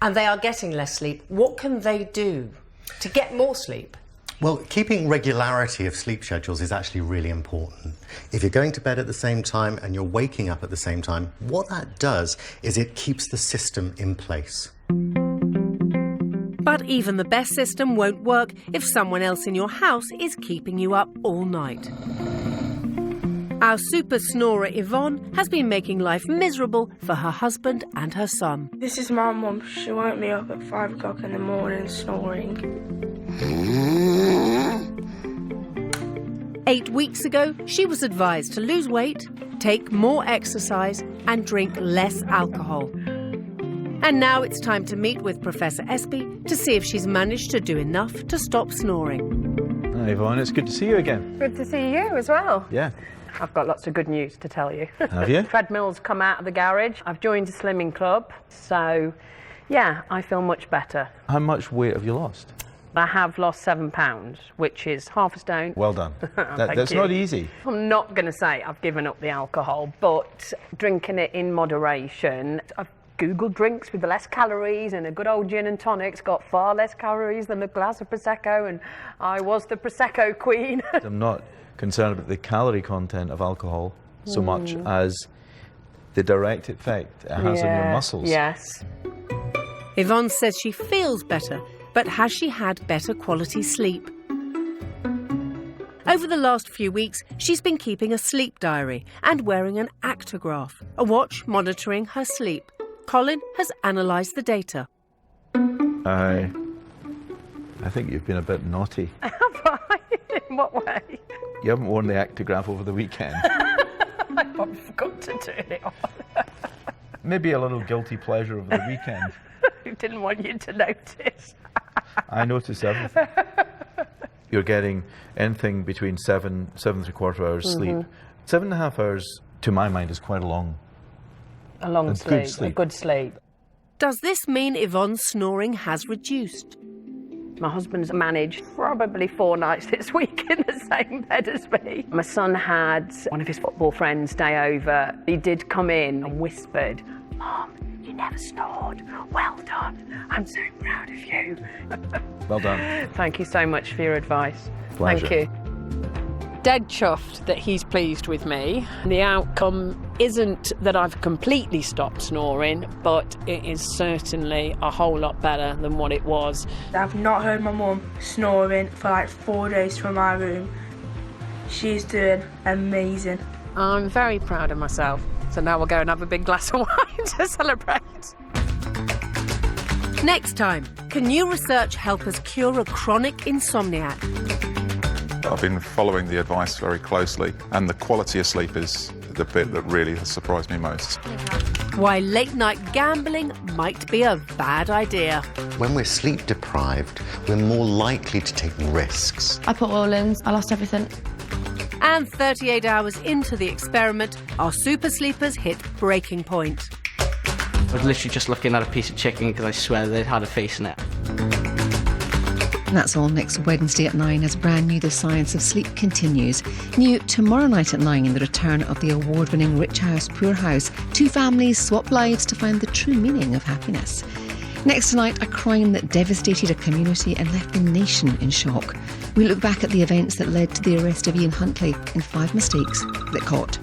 and they are getting less sleep, what can they do to get more sleep? Well, keeping regularity of sleep schedules is actually really important. If you're going to bed at the same time and you're waking up at the same time, what that does is it keeps the system in place. But even the best system won't work if someone else in your house is keeping you up all night. Our super snorer Yvonne has been making life miserable for her husband and her son. This is my mum. She woke me up at 5 o'clock in the morning snoring. 8 weeks ago, she was advised to lose weight, take more exercise and drink less alcohol. And now it's time to meet with Professor Espy to see if she's managed to do enough to stop snoring. Hi Yvonne, it's good to see you again. Good to see you as well. Yeah. I've got lots of good news to tell you. Have you? Treadmill's come out of the garage. I've joined a slimming club. So, yeah, I feel much better. How much weight have you lost? I have lost 7 pounds, which is half a stone. Well done. That's you. not easy. I'm not going to say I've given up the alcohol, but drinking it in moderation. I've Googled drinks with less calories, and a good old gin and tonic's got far less calories than a glass of Prosecco, and I was the Prosecco queen. I'm not concerned about the calorie content of alcohol so much as the direct effect it has on your muscles. Yes. Yvonne says she feels better, but has she had better quality sleep? Over the last few weeks, she's been keeping a sleep diary and wearing an actigraph, a watch monitoring her sleep. Colin has analysed the data. I think you've been a bit naughty. Have I? In what way? You haven't worn the actigraph over the weekend. I forgot to turn it on. Maybe a little guilty pleasure over the weekend. I didn't want you to notice. I noticed everything. You're getting anything between 7.75 hours sleep. 7.5 hours, to my mind, is quite a long. A long sleep, a good sleep. Does this mean Yvonne's snoring has reduced? My husband's managed probably 4 nights this week in the same bed as me. My son had one of his football friends stay over. He did come in and whispered, "Mom, you never snored. Well done. I'm so proud of you." Well done. Thank you so much for your advice. Pleasure. Thank you. Dead chuffed that he's pleased with me. The outcome isn't that I've completely stopped snoring, but it is certainly a whole lot better than what it was. I've not heard my mum snoring for like 4 days from my room. She's doing amazing. I'm very proud of myself. So now we'll go and have a big glass of wine to celebrate. Next time, can new research help us cure a chronic insomniac? I've been following the advice very closely, and the quality of sleep is the bit that really has surprised me most. Why late-night gambling might be a bad idea. When we're sleep deprived, we're more likely to take risks. I put oil in, I lost everything. And 38 hours into the experiment, our super sleepers hit breaking point. I was literally just looking at a piece of chicken because I swear they'd had a face in it. And that's all next Wednesday at 9 as brand new The Science of Sleep continues. New tomorrow night at 9 in the return of the award-winning Rich House, Poor House. 2 families swap lives to find the true meaning of happiness. Next tonight, a crime that devastated a community and left the nation in shock. We look back at the events that led to the arrest of Ian Huntley and 5 mistakes that caught.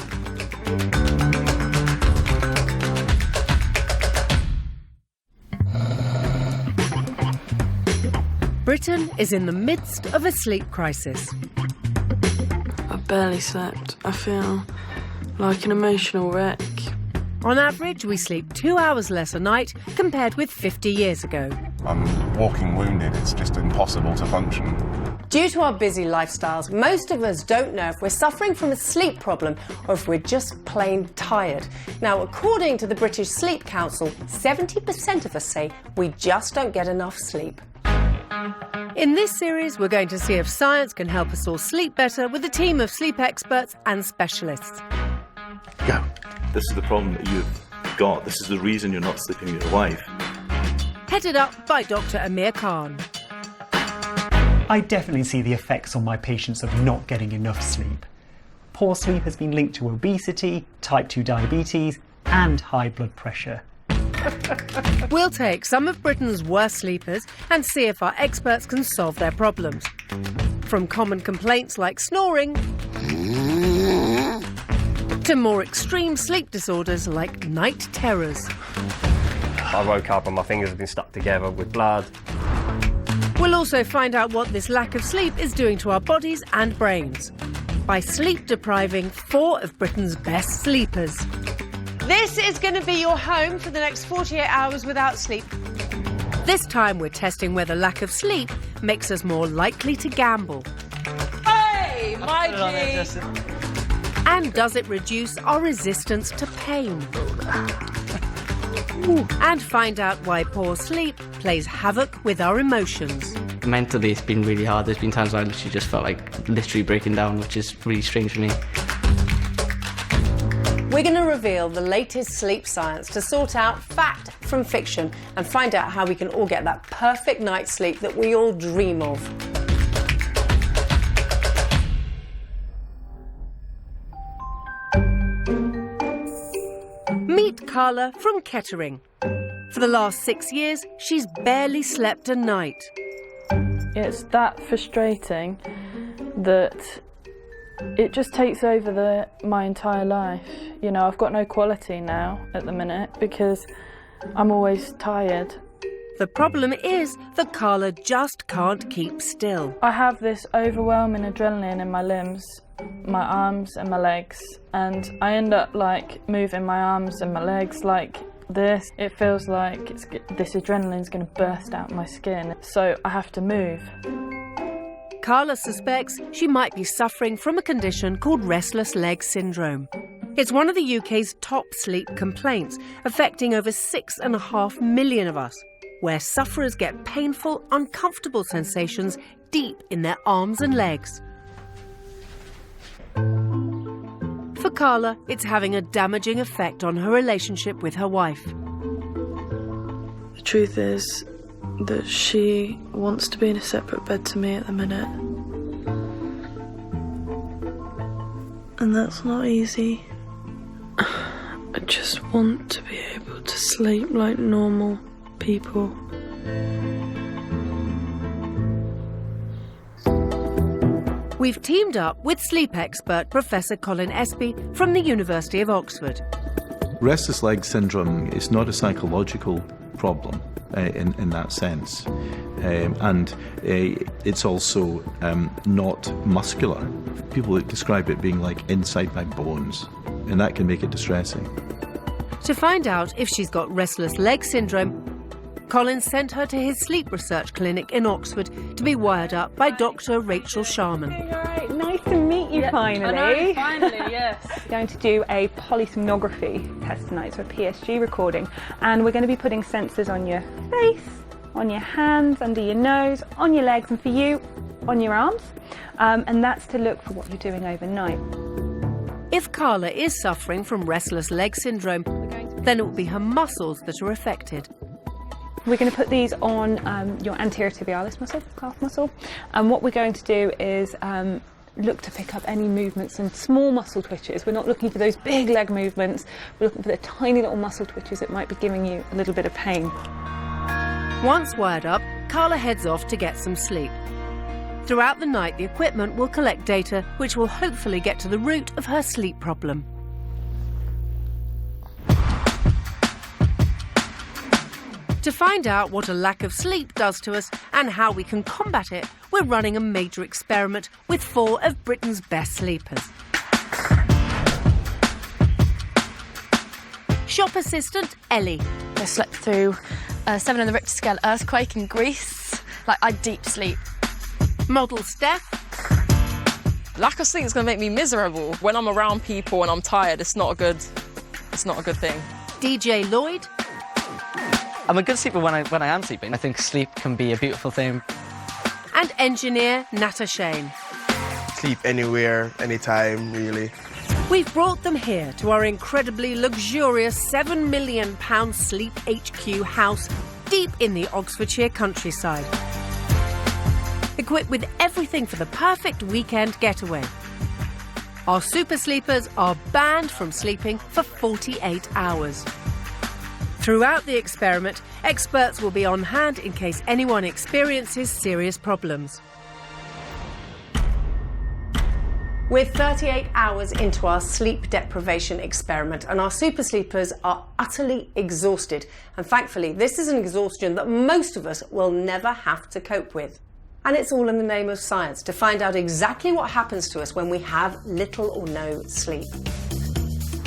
Britain is in the midst of a sleep crisis. I barely slept. I feel like an emotional wreck. On average, we sleep 2 hours less a night compared with 50 years ago. I'm walking wounded. It's just impossible to function. Due to our busy lifestyles, most of us don't know if we're suffering from a sleep problem or if we're just plain tired. Now, according to the British Sleep Council, 70% of us say we just don't get enough sleep. In this series, we're going to see if science can help us all sleep better with a team of sleep experts and specialists. Go. This is the problem that you've got. This is the reason you're not sleeping with your wife. Headed up by Dr. Amir Khan. I definitely see the effects on my patients of not getting enough sleep. Poor sleep has been linked to obesity, type 2 diabetes, and high blood pressure. We'll take some of Britain's worst sleepers and see if our experts can solve their problems. From common complaints like snoring to more extreme sleep disorders like night terrors. I woke up and my fingers have been stuck together with blood. We'll also find out what this lack of sleep is doing to our bodies and brains by sleep depriving 4 of Britain's best sleepers. This is going to be your home for the next 48 hours without sleep. This time we're testing whether lack of sleep makes us more likely to gamble. Hey, my G! And does it reduce our resistance to pain? And find out why poor sleep plays havoc with our emotions. Mentally, it's been really hard. There's been times where I literally just felt like literally breaking down, which is really strange for me. We're going to reveal the latest sleep science to sort out fact from fiction and find out how we can all get that perfect night's sleep that we all dream of. Meet Carla from Kettering. For the last 6 years, she's barely slept a night. It's that frustrating that it just takes over my entire life. You know, I've got no quality now at the minute because I'm always tired. The problem is that Carla just can't keep still. I have this overwhelming adrenaline in my limbs, my arms and my legs, and I end up like moving my arms and my legs like this. It feels like this adrenaline's going to burst out my skin, so I have to move. Carla suspects she might be suffering from a condition called restless leg syndrome. It's one of the UK's top sleep complaints, affecting over 6.5 million of us, where sufferers get painful, uncomfortable sensations deep in their arms and legs. For Carla, it's having a damaging effect on her relationship with her wife. The truth is that she wants to be in a separate bed to me at the minute. And that's not easy. I just want to be able to sleep like normal people. We've teamed up with sleep expert Professor Colin Espy from the University of Oxford. Restless leg syndrome is not a psychological problem in that sense, and it's also not muscular. People describe it being like inside my bones, and that can make it distressing. To find out if she's got restless leg syndrome, Colin sent her to his sleep research clinic in Oxford to be wired up by Dr. Rachel Sharman. Alright, nice to meet you finally. I know, finally, yes. We're going to do a polysomnography test tonight, so a PSG recording, and we're going to be putting sensors on your face, on your hands, under your nose, on your legs, and for you, on your arms, and that's to look for what you're doing overnight. If Carla is suffering from restless leg syndrome, then it will be her muscles that are affected. We're going to put these on your anterior tibialis muscle, calf muscle, and what we're going to do is look to pick up any movements and small muscle twitches. We're not looking for those big leg movements, we're looking for the tiny little muscle twitches that might be giving you a little bit of pain. Once wired up, Carla heads off to get some sleep. Throughout the night, the equipment will collect data which will hopefully get to the root of her sleep problem. To find out what a lack of sleep does to us and how we can combat it, we're running a major experiment with 4 of Britain's best sleepers. Shop assistant Ellie. I slept through a 7 on the Richter scale earthquake in Greece. Like, I deep sleep. Model Steph. Lack of sleep is going to make me miserable. When I'm around people and I'm tired, it's not a good thing. DJ Lloyd. I'm a good sleeper when I am sleeping. I think sleep can be a beautiful thing. And engineer Nata Shane. Sleep anywhere, anytime, really. We've brought them here to our incredibly luxurious £7 million Sleep HQ house deep in the Oxfordshire countryside. Equipped with everything for the perfect weekend getaway. Our super sleepers are banned from sleeping for 48 hours. Throughout the experiment, experts will be on hand in case anyone experiences serious problems. We're 38 hours into our sleep deprivation experiment and our super sleepers are utterly exhausted. And thankfully, this is an exhaustion that most of us will never have to cope with. And it's all in the name of science, to find out exactly what happens to us when we have little or no sleep.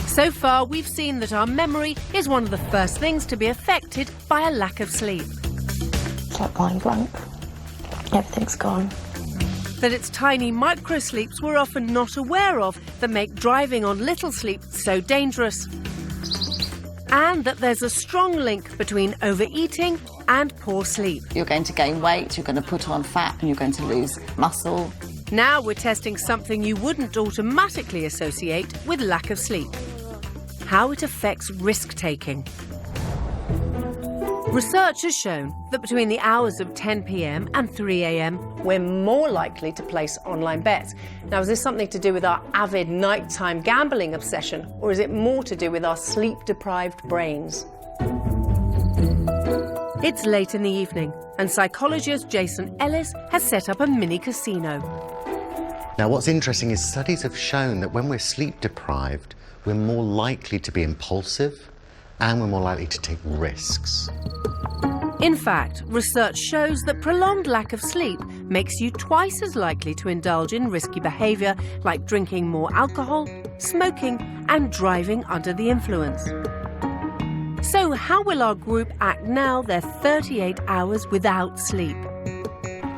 So far, we've seen that our memory is one of the first things to be affected by a lack of sleep. It's like going blank. Everything's gone. That it's tiny micro-sleeps we're often not aware of that make driving on little sleep so dangerous. And that there's a strong link between overeating and poor sleep. You're going to gain weight, you're going to put on fat, and you're going to lose muscle. Now we're testing something you wouldn't automatically associate with lack of sleep. How it affects risk-taking. Research has shown that between the hours of 10 p.m. and 3 a.m, we're more likely to place online bets. Now, is this something to do with our avid nighttime gambling obsession, or is it more to do with our sleep-deprived brains? It's late in the evening, and psychologist Jason Ellis has set up a mini casino. Now, what's interesting is studies have shown that when we're sleep-deprived, we're more likely to be impulsive and we're more likely to take risks. In fact, research shows that prolonged lack of sleep makes you twice as likely to indulge in risky behaviour like drinking more alcohol, smoking and driving under the influence. So how will our group act now they're 38 hours without sleep?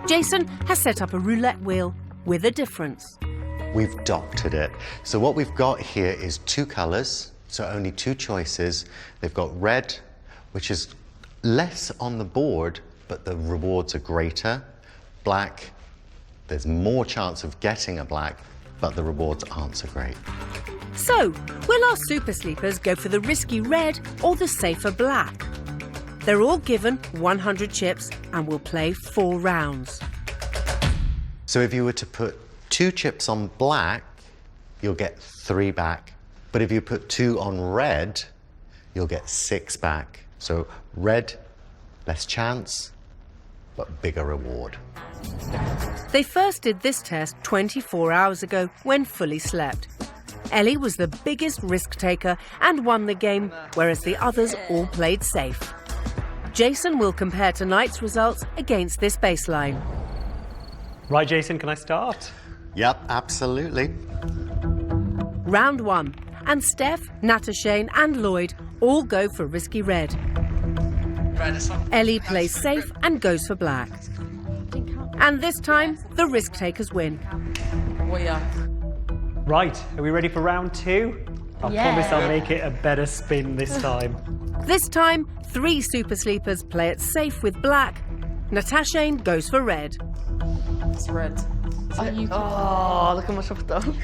Jason has set up a roulette wheel with a difference. We've doctored it. So what we've got here is 2 colours, so only 2 choices. They've got red, which is less on the board, but the rewards are greater. Black, there's more chance of getting a black, but the rewards aren't so great. So, will our super sleepers go for the risky red or the safer black? They're all given 100 chips and will play 4 rounds. So if you were to put 2 chips on black, you'll get 3 back. But if you put 2 on red, you'll get 6 back. So red, less chance, but bigger reward. They first did this test 24 hours ago when fully slept. Ellie was the biggest risk taker and won the game, whereas the others all played safe. Jason will compare tonight's results against this baseline. Right, Jason, can I start? Yep, absolutely. Round 1, and Steph, Nata Shane and Lloyd all go for risky red. Ellie plays safe and goes for black. And this time, the risk takers win. Right, are we ready for round 2? I promise I'll make it a better spin this time. This time, 3 super sleepers play it safe with black. Natasha goes for red. It's red. Oh, look how much I've done.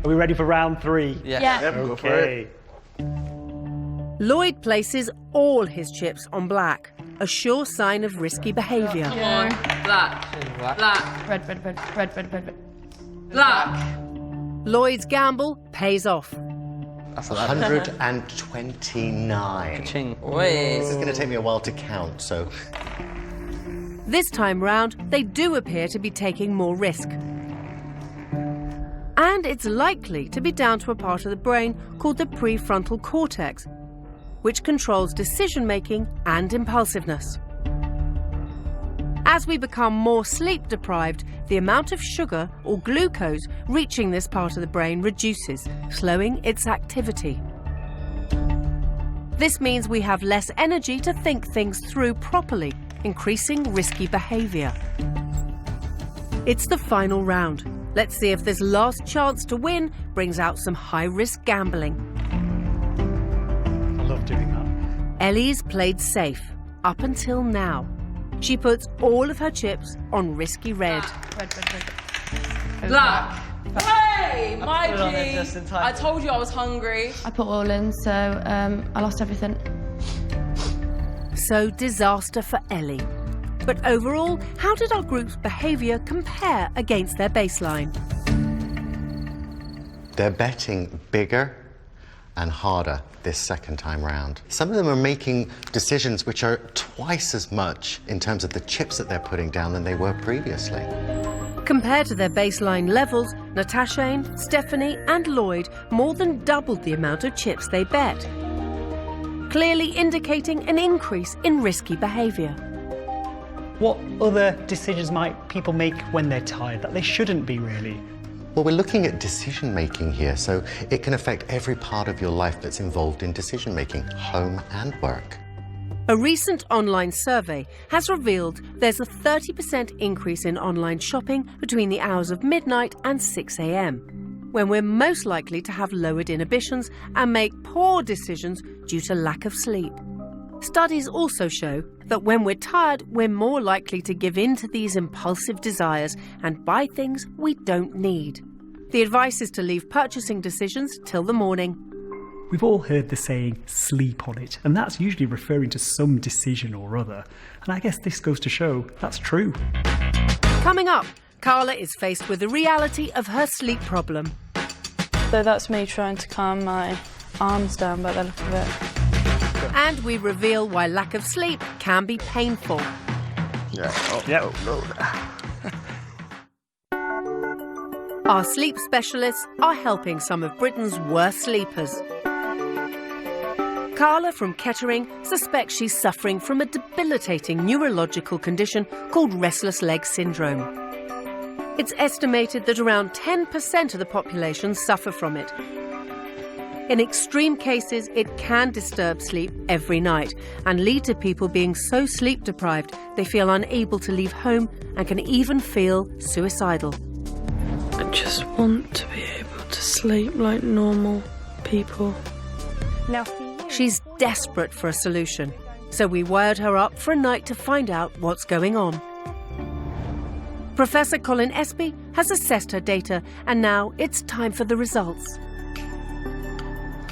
Are we ready for round 3? Yeah. Go for it. Okay. Lloyd places all his chips on black, a sure sign of risky behaviour. Black. Red, red, red, red, red, red, red. Black. Lloyd's gamble pays off. That's a lot. 129. Ka-ching. This is going to take me a while to count, so... This time round, they do appear to be taking more risk. And it's likely to be down to a part of the brain called the prefrontal cortex. which controls decision-making and impulsiveness. As we become more sleep-deprived, the amount of sugar or glucose reaching this part of the brain reduces, slowing its activity. This means we have less energy to think things through properly, increasing risky behaviour. It's the final round. Let's see if this last chance to win brings out some high-risk gambling. I love doing that. Ellie's played safe, up until now. She puts all of her chips on risky red. Black. Hey, my G. I told you I was hungry. I put all in, so I lost everything. So disaster for Ellie. But overall, how did our group's behaviour compare against their baseline? They're betting bigger and harder this second time round. Some of them are making decisions which are twice as much in terms of the chips that they're putting down than they were previously. Compared to their baseline levels, Natasha, Stephanie and Lloyd more than doubled the amount of chips they bet, clearly indicating an increase in risky behaviour. What other decisions might people make when they're tired that they shouldn't be, really? Well, we're looking at decision making here, so it can affect every part of your life that's involved in decision making, home and work. A recent online survey has revealed there's a 30% increase in online shopping between the hours of midnight and 6 a.m, when we're most likely to have lowered inhibitions and make poor decisions due to lack of sleep. Studies also show that when we're tired, we're more likely to give in to these impulsive desires and buy things we don't need. The advice is to leave purchasing decisions till the morning. We've all heard the saying, sleep on it, and that's usually referring to some decision or other. And I guess this goes to show that's true. Coming up, Carla is faced with the reality of her sleep problem. So that's me trying to calm my arms down by the look of it. And we reveal why lack of sleep can be painful. Our sleep specialists are helping some of Britain's worst sleepers. Carla from Kettering suspects she's suffering from a debilitating neurological condition called restless leg syndrome. It's estimated that around 10% of the population suffer from it. In extreme cases, it can disturb sleep every night and lead to people being so sleep deprived they feel unable to leave home and can even feel suicidal. I just want to be able to sleep like normal people. Now, she's desperate for a solution, so we wired her up for a night to find out what's going on. Professor Colin Espy has assessed her data, and now it's time for the results.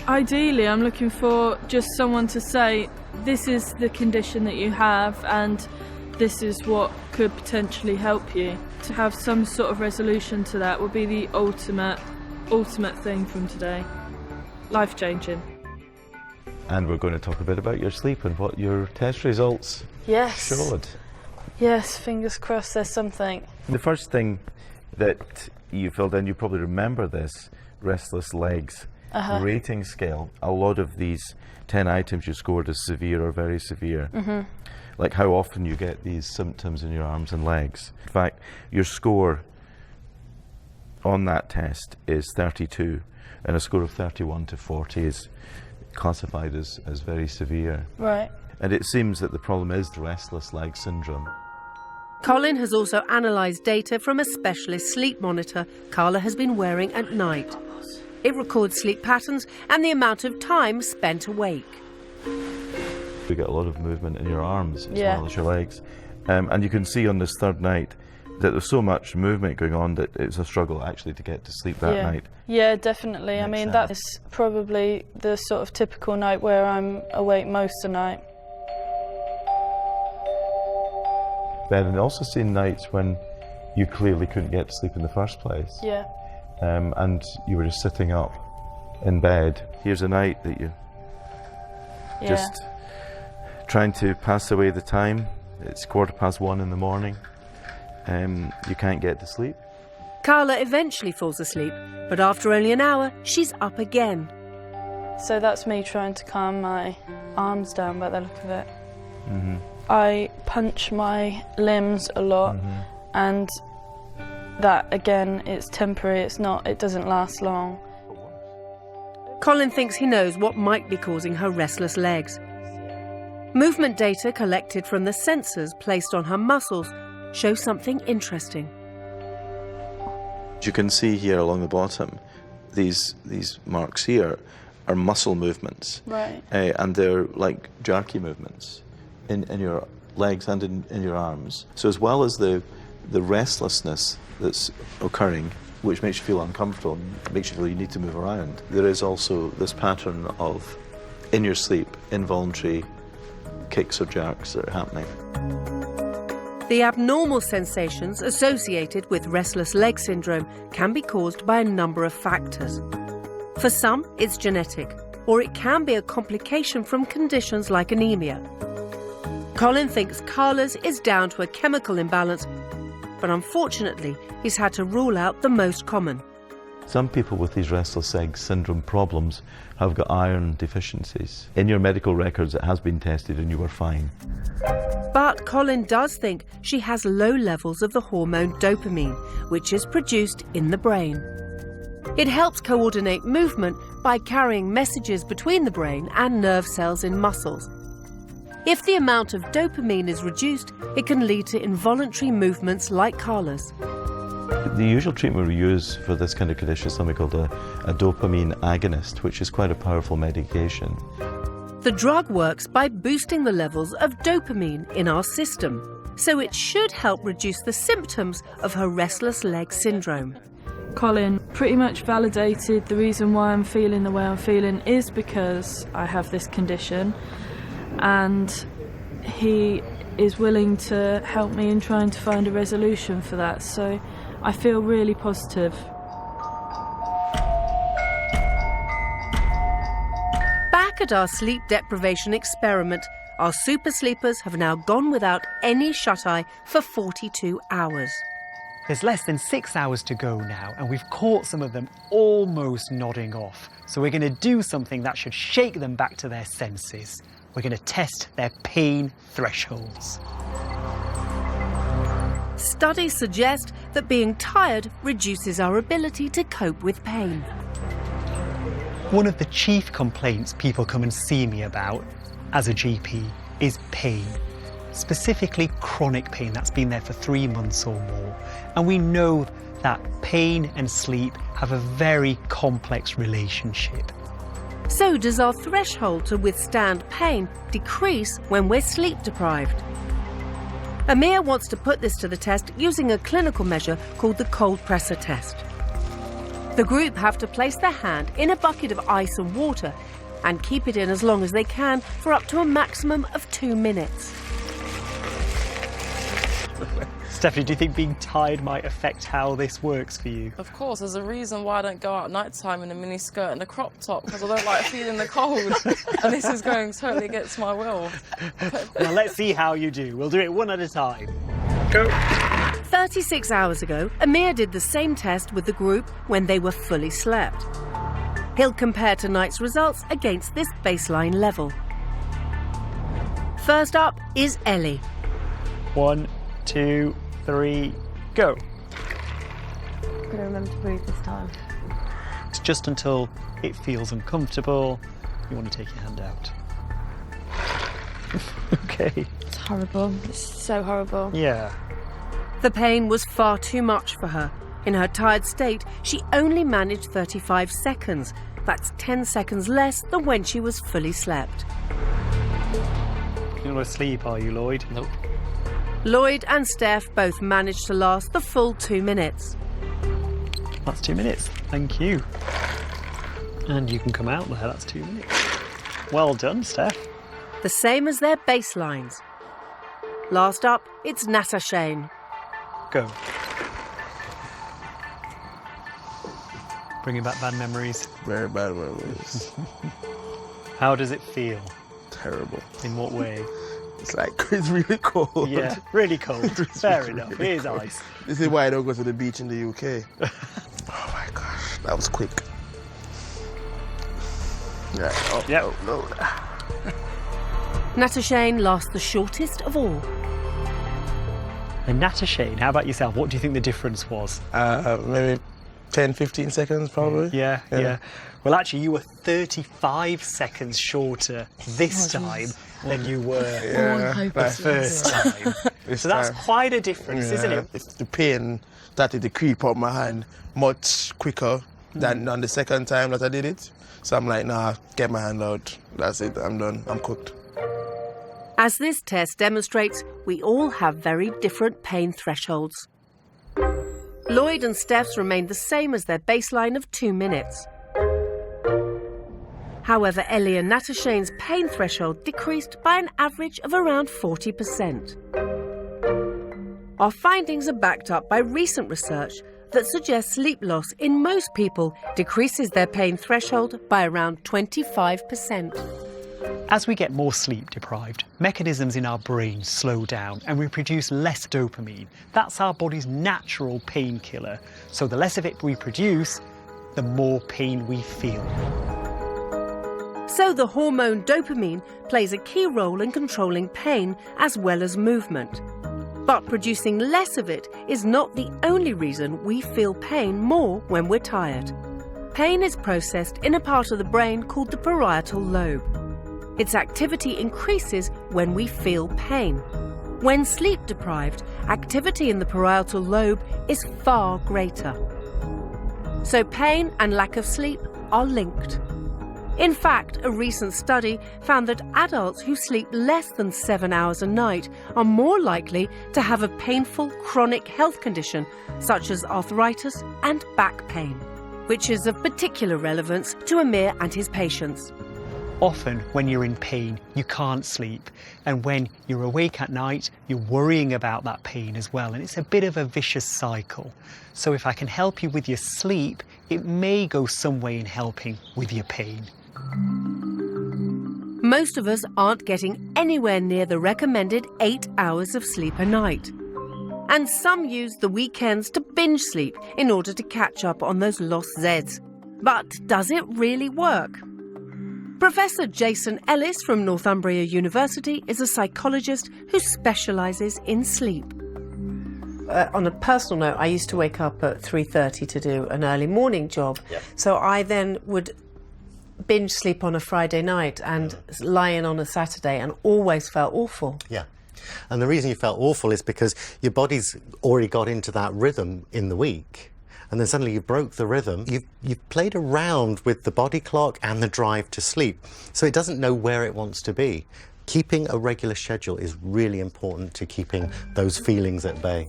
Ideally, I'm looking for just someone to say, this is the condition that you have and this is what could potentially help you. To have some sort of resolution to that would be the ultimate thing from today. Life-changing. And we're going to talk a bit about your sleep and what your test results showed. Yes, fingers crossed there's something. The first thing that you filled in, you probably remember this, restless legs. Rating scale. A lot of these 10 items you scored as severe or very severe. Like how often you get these symptoms in your arms and legs. In fact, your score on that test is 32, and a score of 31 to 40 is classified as very severe. Right. And it seems that the problem is the restless leg syndrome. Colin has also analysed data from a specialist sleep monitor Carla has been wearing at night. It records sleep patterns and the amount of time spent awake. You get a lot of movement in your arms as well as your legs. And you can see on this third night that there's so much movement going on that it's a struggle actually to get to sleep that night. Yeah, definitely. I mean, that's probably the sort of typical night where I'm awake most of the night. Then I've also seen nights when you clearly couldn't get to sleep in the first place. Yeah. And you were just sitting up in bed. Here's a night that you just trying to pass away the time. It's 1:15 in the morning. You can't get to sleep. Carla eventually falls asleep, but after only an hour, she's up again. So that's me trying to calm my arms down by the look of it. I punch my limbs a lot, and that again, it's temporary. It doesn't last long. Colin thinks he knows what might be causing her restless legs. Movement data collected from the sensors placed on her muscles show something interesting. You can see here along the bottom, these marks here are muscle movements. Right. And they're like jerky movements in your legs and in your arms. So as well as the restlessness that's occurring, which makes you feel uncomfortable and makes you feel you need to move around, there is also this pattern of, in your sleep, involuntary kicks or jerks that are happening. The abnormal sensations associated with restless leg syndrome can be caused by a number of factors. For some, it's genetic, or it can be a complication from conditions like anemia. Colin thinks Carla's is down to a chemical imbalance, but unfortunately, he's had to rule out the most common. Some people with these restless leg syndrome problems have got iron deficiencies. In your medical records, it has been tested and you were fine. But Colin does think she has low levels of the hormone dopamine, which is produced in the brain. It helps coordinate movement by carrying messages between the brain and nerve cells in muscles. If the amount of dopamine is reduced, it can lead to involuntary movements like Carla's. The usual treatment we use for this kind of condition is something called a dopamine agonist, which is quite a powerful medication. The drug works by boosting the levels of dopamine in our system, so it should help reduce the symptoms of her restless leg syndrome. Colin pretty much validated the reason why I'm feeling the way I'm feeling is because I have this condition, and he is willing to help me in trying to find a resolution for that, so I feel really positive. Back at our sleep deprivation experiment, our super sleepers have now gone without any shut-eye for 42 hours. There's less than 6 hours to go now, and we've caught some of them almost nodding off. So we're going to do something that should shake them back to their senses. We're going to test their pain thresholds. Studies suggest that being tired reduces our ability to cope with pain. One of the chief complaints people come and see me about as a GP is pain. Specifically chronic pain that's been there for 3 months or more. And we know that pain and sleep have a very complex relationship. So does our threshold to withstand pain decrease when we're sleep deprived? Amir wants to put this to the test using a clinical measure called the cold pressor test. The group have to place their hand in a bucket of ice and water and keep it in as long as they can for up to a maximum of 2 minutes. Stephanie, do you think being tired might affect how this works for you? Of course, there's a reason why I don't go out at night time in a mini skirt and a crop top, because I don't like feeling the cold. And this is going totally against my will. Now let's see how you do. We'll do it one at a time. Go. 36 hours ago, Amir did the same test with the group when they were fully slept. He'll compare tonight's results against this baseline level. First up is Ellie. 1, 2, 3, go. I'm going to remember to breathe this time. It's just until it feels uncomfortable. You want to take your hand out. Okay. It's horrible. It's so horrible. Yeah. The pain was far too much for her. In her tired state, she only managed 35 seconds. That's 10 seconds less than when she was fully slept. You're not asleep, are you, Lloyd? Nope. Lloyd and Steph both managed to last the full 2 minutes. That's 2 minutes. Thank you. And you can come out there. That's 2 minutes. Well done, Steph. The same as their baselines. Last up, it's Nata Shane. Go. Bringing back bad memories. Very bad memories. How does it feel? Terrible. In what way? It's like, it's really cold. Yeah, really cold. Fair enough. Really Here's cold. ice. This is why I don't go to the beach in the UK. Oh my gosh, that was quick. Yeah. Oh, yep. no. Natashane lasts the shortest of all. And Natashane, how about yourself? What do you think the difference was? Maybe 10, 15 seconds, probably. Yeah. Well, actually, you were 35 seconds shorter this time than you were the first time. So that's quite a difference, isn't it? The pain started to creep up my hand much quicker than on the second time that I did it. So I'm like, nah, get my hand out. That's it, I'm done, I'm cooked. As this test demonstrates, we all have very different pain thresholds. Lloyd and Steph's remained the same as their baseline of 2 minutes. However, Ellie and Natashane's pain threshold decreased by an average of around 40%. Our findings are backed up by recent research that suggests sleep loss in most people decreases their pain threshold by around 25%. As we get more sleep deprived, mechanisms in our brain slow down and we produce less dopamine. That's our body's natural painkiller. So the less of it we produce, the more pain we feel. So the hormone dopamine plays a key role in controlling pain as well as movement. But producing less of it is not the only reason we feel pain more when we're tired. Pain is processed in a part of the brain called the parietal lobe. Its activity increases when we feel pain. When sleep deprived, activity in the parietal lobe is far greater. So pain and lack of sleep are linked. In fact, a recent study found that adults who sleep less than 7 hours a night are more likely to have a painful chronic health condition such as arthritis and back pain, which is of particular relevance to Amir and his patients. Often when you're in pain, you can't sleep. And when you're awake at night, you're worrying about that pain as well. And it's a bit of a vicious cycle. So if I can help you with your sleep, it may go some way in helping with your pain. Most of us aren't getting anywhere near the recommended 8 hours of sleep a night. And some use the weekends to binge sleep in order to catch up on those lost Zs. But does it really work? Professor Jason Ellis from Northumbria University is a psychologist who specialises in sleep. On a personal note, I used to wake up at 3:30 to do an early morning job. Yep. So I then would binge sleep on a Friday night and lie in on a Saturday and always felt awful. Yeah. And the reason you felt awful is because your body's already got into that rhythm in the week. And then suddenly you broke the rhythm. You've played around with the body clock and the drive to sleep. So it doesn't know where it wants to be. Keeping a regular schedule is really important to keeping those feelings at bay.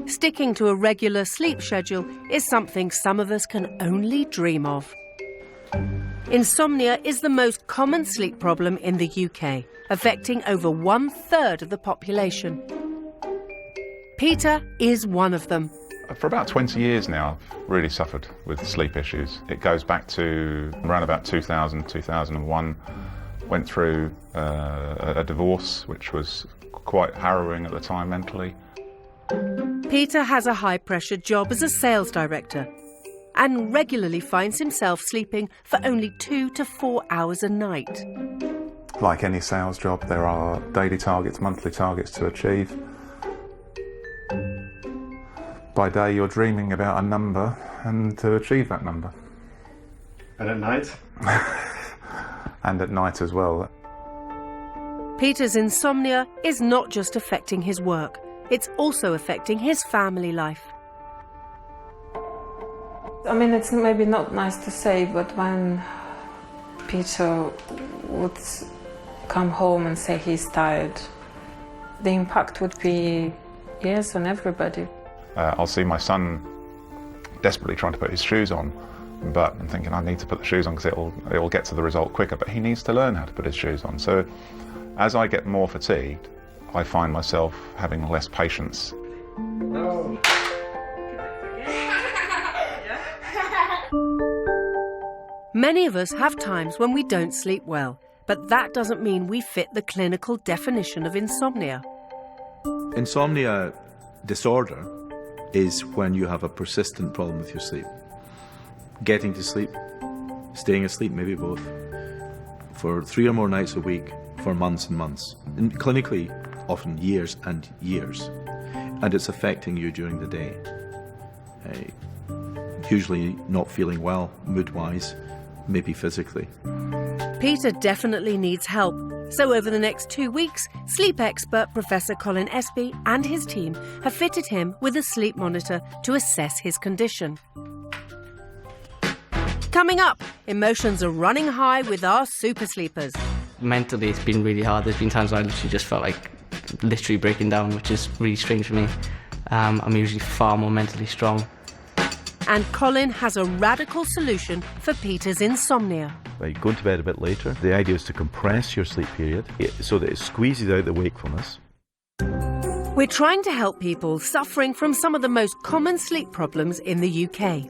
Sticking to a regular sleep schedule is something some of us can only dream of. Insomnia is the most common sleep problem in the UK, affecting over 1/3 of the population. Peter is one of them. For about 20 years now, I've really suffered with sleep issues. It goes back to around about 2000, 2001. Went through a divorce, which was quite harrowing at the time mentally. Peter has a high-pressure job as a sales director and regularly finds himself sleeping for only 2 to 4 hours a night. Like any sales job, there are daily targets, monthly targets to achieve. By day, you're dreaming about a number and to achieve that number. And at night? And at night as well. Peter's insomnia is not just affecting his work, it's also affecting his family life. I mean, it's maybe not nice to say, but when Peter would come home and say he's tired, the impact would be, yes, on everybody. I'll see my son desperately trying to put his shoes on, but I'm thinking I need to put the shoes on because it'll get to the result quicker, but he needs to learn how to put his shoes on. So as I get more fatigued, I find myself having less patience. No. Many of us have times when we don't sleep well, but that doesn't mean we fit the clinical definition of insomnia. Insomnia disorder is when you have a persistent problem with your sleep. Getting to sleep, staying asleep, maybe both, for 3 or more nights a week for months and months, and clinically often years and years, and it's affecting you during the day. Usually not feeling well, mood-wise, maybe physically. Peter definitely needs help. So over the next 2 weeks, sleep expert Professor Colin Espy and his team have fitted him with a sleep monitor to assess his condition. Coming up, emotions are running high with our super sleepers. Mentally, it's been really hard. There's been times where I literally just felt like literally breaking down, which is really strange for me. I'm usually far more mentally strong. And Colin has a radical solution for Peter's insomnia. Right, going to bed a bit later. The idea is to compress your sleep period so that it squeezes out the wakefulness. We're trying to help people suffering from some of the most common sleep problems in the UK.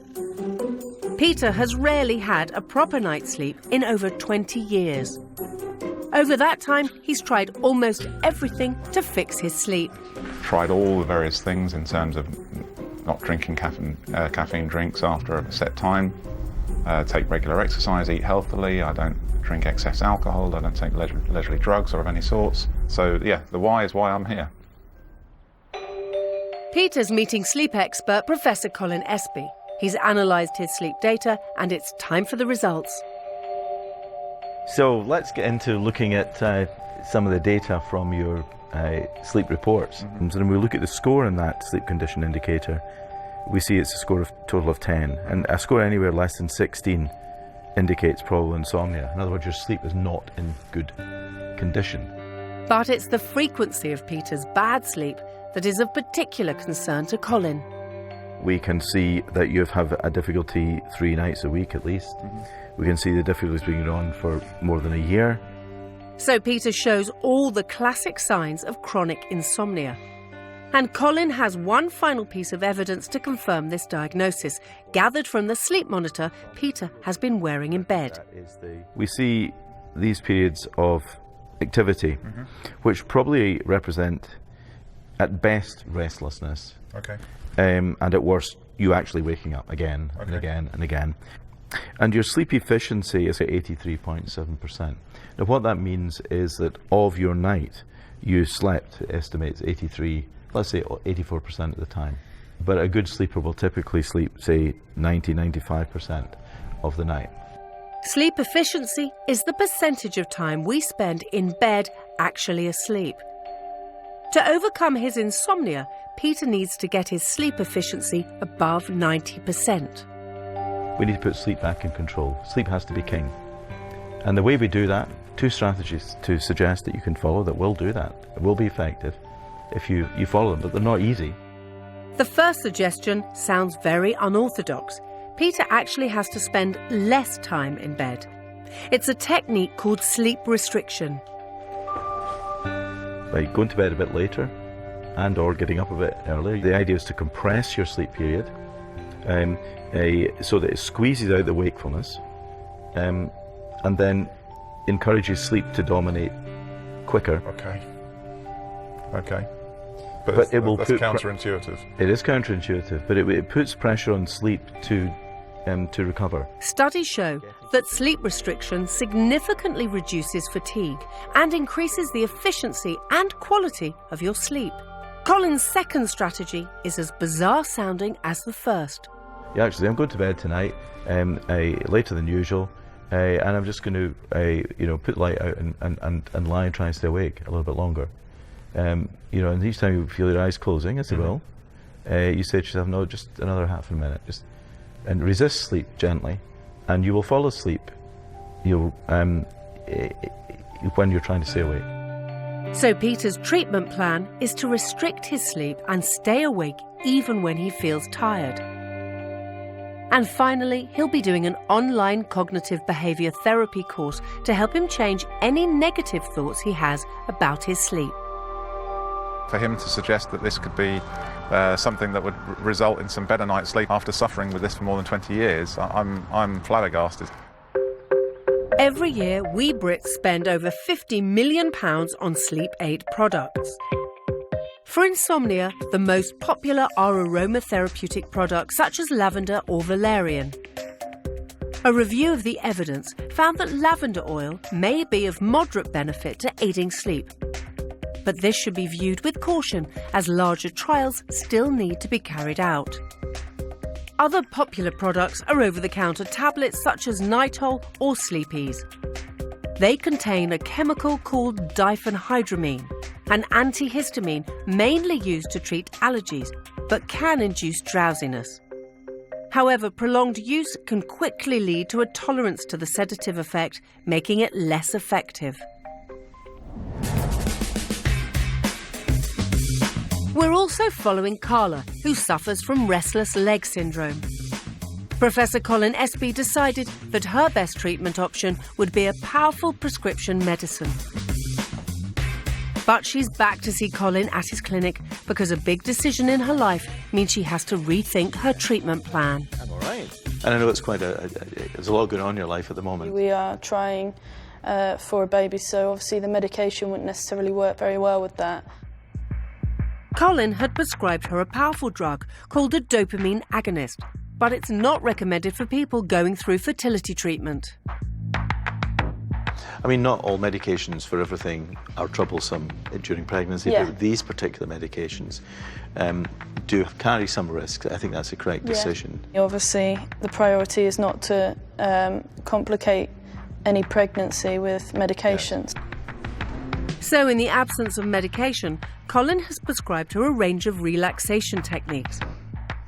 Peter has rarely had a proper night's sleep in over 20 years. Over that time, he's tried almost everything to fix his sleep. Tried all the various things in terms of not drinking caffeine drinks after a set time, take regular exercise, eat healthily, I don't drink excess alcohol, I don't take leisurely drugs or of any sorts. So yeah, the why is why I'm here. Peter's meeting sleep expert Professor Colin Espy. He's analysed his sleep data and it's time for the results. So let's get into looking at some of the data from your sleep reports. And when we look at the score in that sleep condition indicator, we see it's a score of total of 10, and a score anywhere less than 16 indicates probable insomnia. In other words, your sleep is not in good condition. But it's the frequency of Peter's bad sleep that is of particular concern to Colin. We can see that you have a difficulty 3 nights a week at least. We can see the difficulties being on for more than a year. So Peter shows all the classic signs of chronic insomnia. And Colin has one final piece of evidence to confirm this diagnosis, gathered from the sleep monitor Peter has been wearing in bed. We see these periods of activity, which probably represent, at best, restlessness. Okay. And at worst, you actually waking up again and again and again. And your sleep efficiency is at 83.7%. Now what that means is that of your night, you slept, it estimates 83, let's say 84% of the time. But a good sleeper will typically sleep, say, 90-95% of the night. Sleep efficiency is the percentage of time we spend in bed actually asleep. To overcome his insomnia, Peter needs to get his sleep efficiency above 90%. We need to put sleep back in control. Sleep has to be king. And the way we do that, 2 strategies to suggest that you can follow that will do that. It will be effective if you follow them, but they're not easy. The first suggestion sounds very unorthodox. Peter actually has to spend less time in bed. It's a technique called sleep restriction. By going to bed a bit later and or getting up a bit earlier. The idea is to compress your sleep period so that it squeezes out the wakefulness and then encourages sleep to dominate quicker. Okay. But that's counterintuitive. It is counterintuitive, but it puts pressure on sleep to recover. Studies show that sleep restriction significantly reduces fatigue and increases the efficiency and quality of your sleep. Colin's second strategy is as bizarre sounding as the first. Yeah, actually, I'm going to bed tonight later than usual, and I'm just going to put the light out and lie and try and stay awake a little bit longer. And each time you feel your eyes closing, as they will, you say to yourself, no, just another half a minute, and resist sleep gently, and you will fall asleep. When you're trying to stay awake. So Peter's treatment plan is to restrict his sleep and stay awake even when he feels tired. And finally, he'll be doing an online cognitive behaviour therapy course to help him change any negative thoughts he has about his sleep. For him to suggest that this could be something that would result in some better night's sleep after suffering with this for more than 20 years, I'm flabbergasted. Every year, we Brits spend over £50 million on sleep aid products. For insomnia, the most popular are aromatherapeutic products such as lavender or valerian. A review of the evidence found that lavender oil may be of moderate benefit to aiding sleep. But this should be viewed with caution, as larger trials still need to be carried out. Other popular products are over-the-counter tablets such as Nitol or Sleepies. They contain a chemical called diphenhydramine, an antihistamine mainly used to treat allergies, but can induce drowsiness. However, prolonged use can quickly lead to a tolerance to the sedative effect, making it less effective. We're also following Carla, who suffers from restless leg syndrome. Professor Colin Espy decided that her best treatment option would be a powerful prescription medicine. But she's back to see Colin at his clinic because a big decision in her life means she has to rethink her treatment plan. I'm all right. And I know it's there's a lot going on in your life at the moment. We are trying for a baby, so obviously the medication wouldn't necessarily work very well with that. Colin had prescribed her a powerful drug called a dopamine agonist, but it's not recommended for people going through fertility treatment. I mean, not all medications for everything are troublesome during pregnancy, but these particular medications do carry some risks. I think that's the correct decision. Obviously, the priority is not to complicate any pregnancy with medications. So, in the absence of medication, Colin has prescribed her a range of relaxation techniques,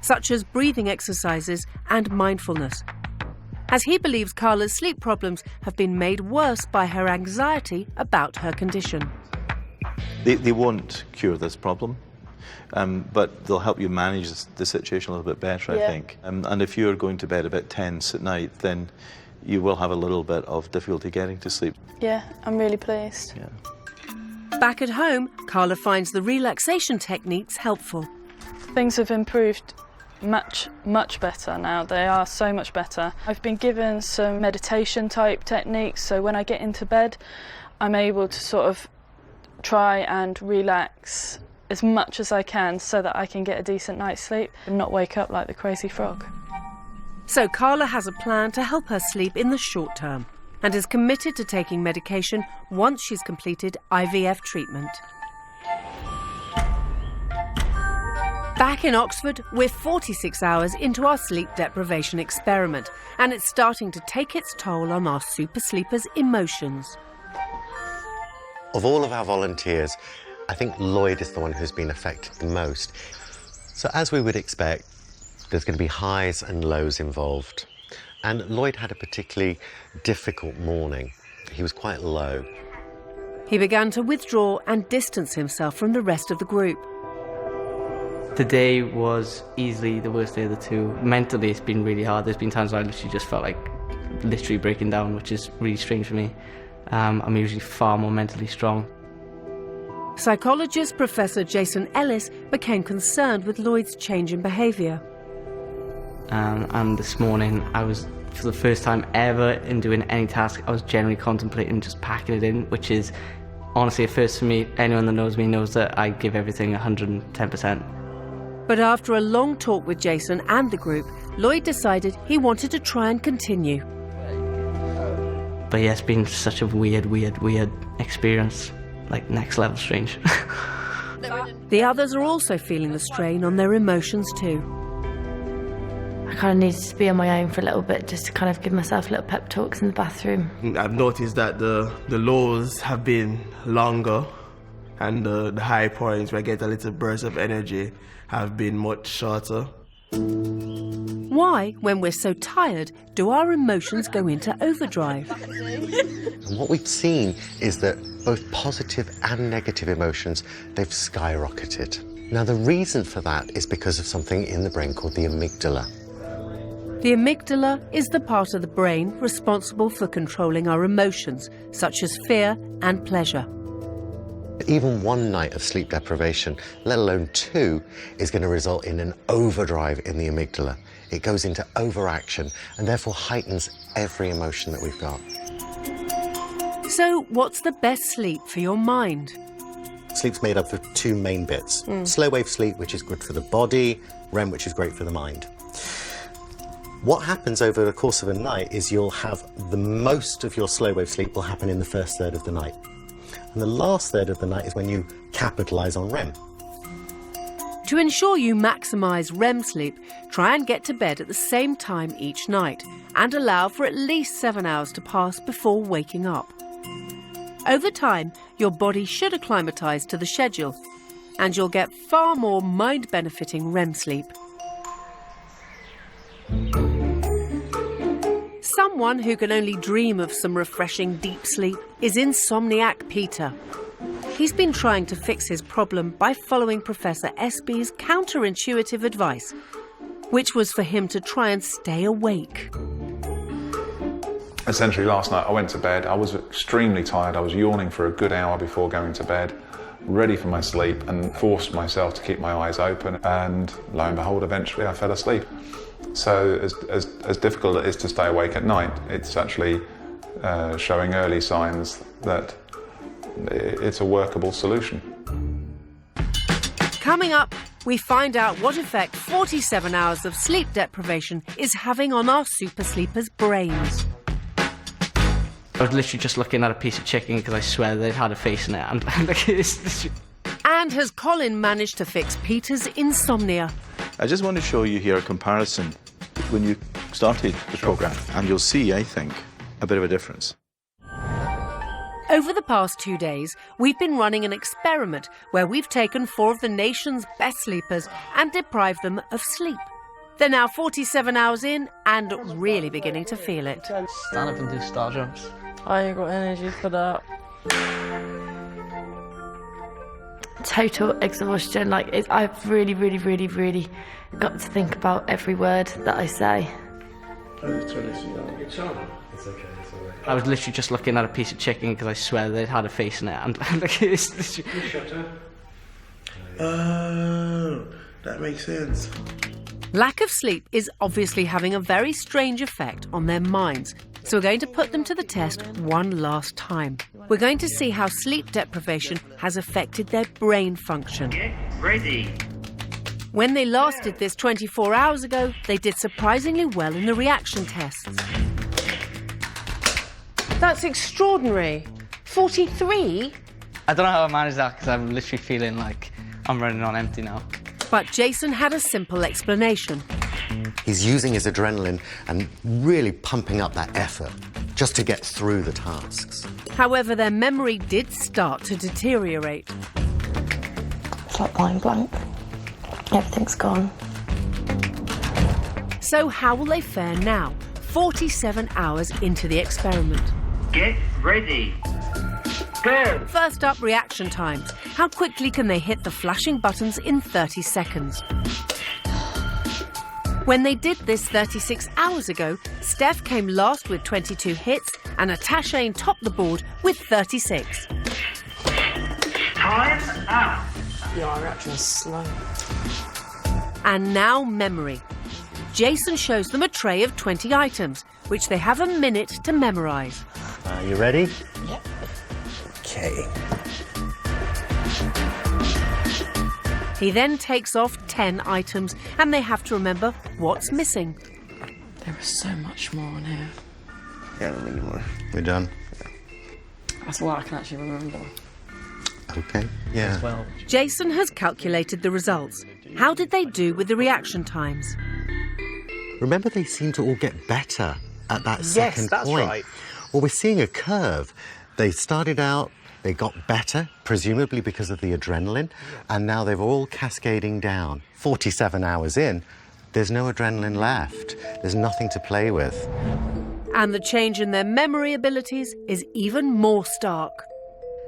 such as breathing exercises and mindfulness, as he believes Carla's sleep problems have been made worse by her anxiety about her condition. They won't cure this problem, but they'll help you manage the situation a little bit better, I think. And if you're going to bed a bit tense at night, then you will have a little bit of difficulty getting to sleep. Yeah, I'm really pleased. Yeah. Back at home, Carla finds the relaxation techniques helpful. Things have improved much better now. They are so much better. I've been given some meditation type techniques, so when I get into bed, I'm able to sort of try and relax as much as I can so that I can get a decent night's sleep and not wake up like the crazy frog. So Carla has a plan to help her sleep in the short term and is committed to taking medication once she's completed IVF treatment. Back in Oxford, we're 46 hours into our sleep deprivation experiment, and it's starting to take its toll on our super sleepers' emotions. Of all of our volunteers, I think Lloyd is the one who's been affected the most. So as we would expect, there's going to be highs and lows involved. And Lloyd had a particularly difficult morning. He was quite low. He began to withdraw and distance himself from the rest of the group. Today was easily the worst day of the two. Mentally, it's been really hard. There's been times where I literally just felt like literally breaking down, which is really strange for me. I'm usually far more mentally strong. Psychologist Professor Jason Ellis became concerned with Lloyd's change in behaviour. And this morning, I was, for the first time ever in doing any task, I was generally contemplating just packing it in, which is honestly a first for me. Anyone that knows me knows that I give everything 110%. But after a long talk with Jason and the group, Lloyd decided he wanted to try and continue. But yeah, it's been such a weird experience, like next level strange. The others are also feeling the strain on their emotions too. I kind of needed to be on my own for a little bit, just to kind of give myself little pep talks in the bathroom. I've noticed that the lows have been longer, and the high points where I get a little burst of energy have been much shorter. Why, when we're so tired, do our emotions go into overdrive? And what we've seen is that both positive and negative emotions, they've skyrocketed. Now, the reason for that is because of something in the brain called the amygdala. The amygdala is the part of the brain responsible for controlling our emotions, such as fear and pleasure. Even one night of sleep deprivation, let alone two, is going to result in an overdrive in the amygdala. It goes into overaction and therefore heightens every emotion that we've got. So, what's the best sleep for your mind? Sleep's made up of two main bits. Slow wave sleep, which is good for the body, REM, which is great for the mind. What happens over the course of a night is you'll have the most of your slow wave sleep will happen in the first third of the night. And the last third of the night is when you capitalise on REM. To ensure you maximise REM sleep, try and get to bed at the same time each night and allow for at least 7 hours to pass before waking up. Over time, your body should acclimatise to the schedule and you'll get far more mind-benefiting REM sleep. Someone who can only dream of some refreshing deep sleep is insomniac Peter. He's been trying to fix his problem by following Professor Espy's counterintuitive advice, which was for him to try and stay awake. Essentially, last night I went to bed, I was extremely tired, I was yawning for a good hour before going to bed, ready for my sleep, and forced myself to keep my eyes open, and lo and behold, eventually I fell asleep. So as difficult it is to stay awake at night, it's actually showing early signs that it's a workable solution. Coming up, we find out what effect 47 hours of sleep deprivation is having on our super sleepers' brains. I was literally just looking at a piece of chicken because I swear they'd had a face in it. And has Colin managed to fix Peter's insomnia? I just want to show you here a comparison when you started the programme, and you'll see, I think, a bit of a difference. Over the past 2 days, we've been running an experiment where we've taken 4 of the nation's best sleepers and deprived them of sleep. They're now 47 hours in and really beginning to feel it. Stand up and do star jumps. I ain't got energy for that. Total exhaustion. I've really got to think about every word that I say. It's okay, it's all right. I was literally just looking at a piece of chicken because I swear they'd had a face in it. Oh, that makes sense. Lack of sleep is obviously having a very strange effect on their minds, so we're going to put them to the test one last time. We're going to see how sleep deprivation has affected their brain function. Get ready. When they last did this 24 hours ago, they did surprisingly well in the reaction tests. That's extraordinary. 43? I don't know how I managed that because I'm literally feeling like I'm running on empty now. But Jason had a simple explanation. He's using his adrenaline and really pumping up that effort just to get through the tasks. However, their memory did start to deteriorate. It's like mind blank. Everything's gone. So how will they fare now, 47 hours into the experiment? Get ready. Go. First up, reaction times. How quickly can they hit the flashing buttons in 30 seconds? When they did this 36 hours ago, Steph came last with 22 hits and Atashane topped the board with 36. Time up. Yeah, our reaction is slow. And now memory. Jason shows them a tray of 20 items, which they have a minute to memorise. Are you ready? Yep. Okay. He then takes off 10 items and they have to remember what's missing. There is so much more on here. Yeah, I don't need more. We're done. That's what I can actually remember. Okay, yeah. Well. Jason has calculated the results. How did they do with the reaction times? Remember, they seem to all get better at that second Yes, that's point. right. Well, we're seeing a curve. They started out, they got better, presumably because of the adrenaline, and now they're all cascading down. 47 hours in, there's no adrenaline left. There's nothing to play with. And the change in their memory abilities is even more stark.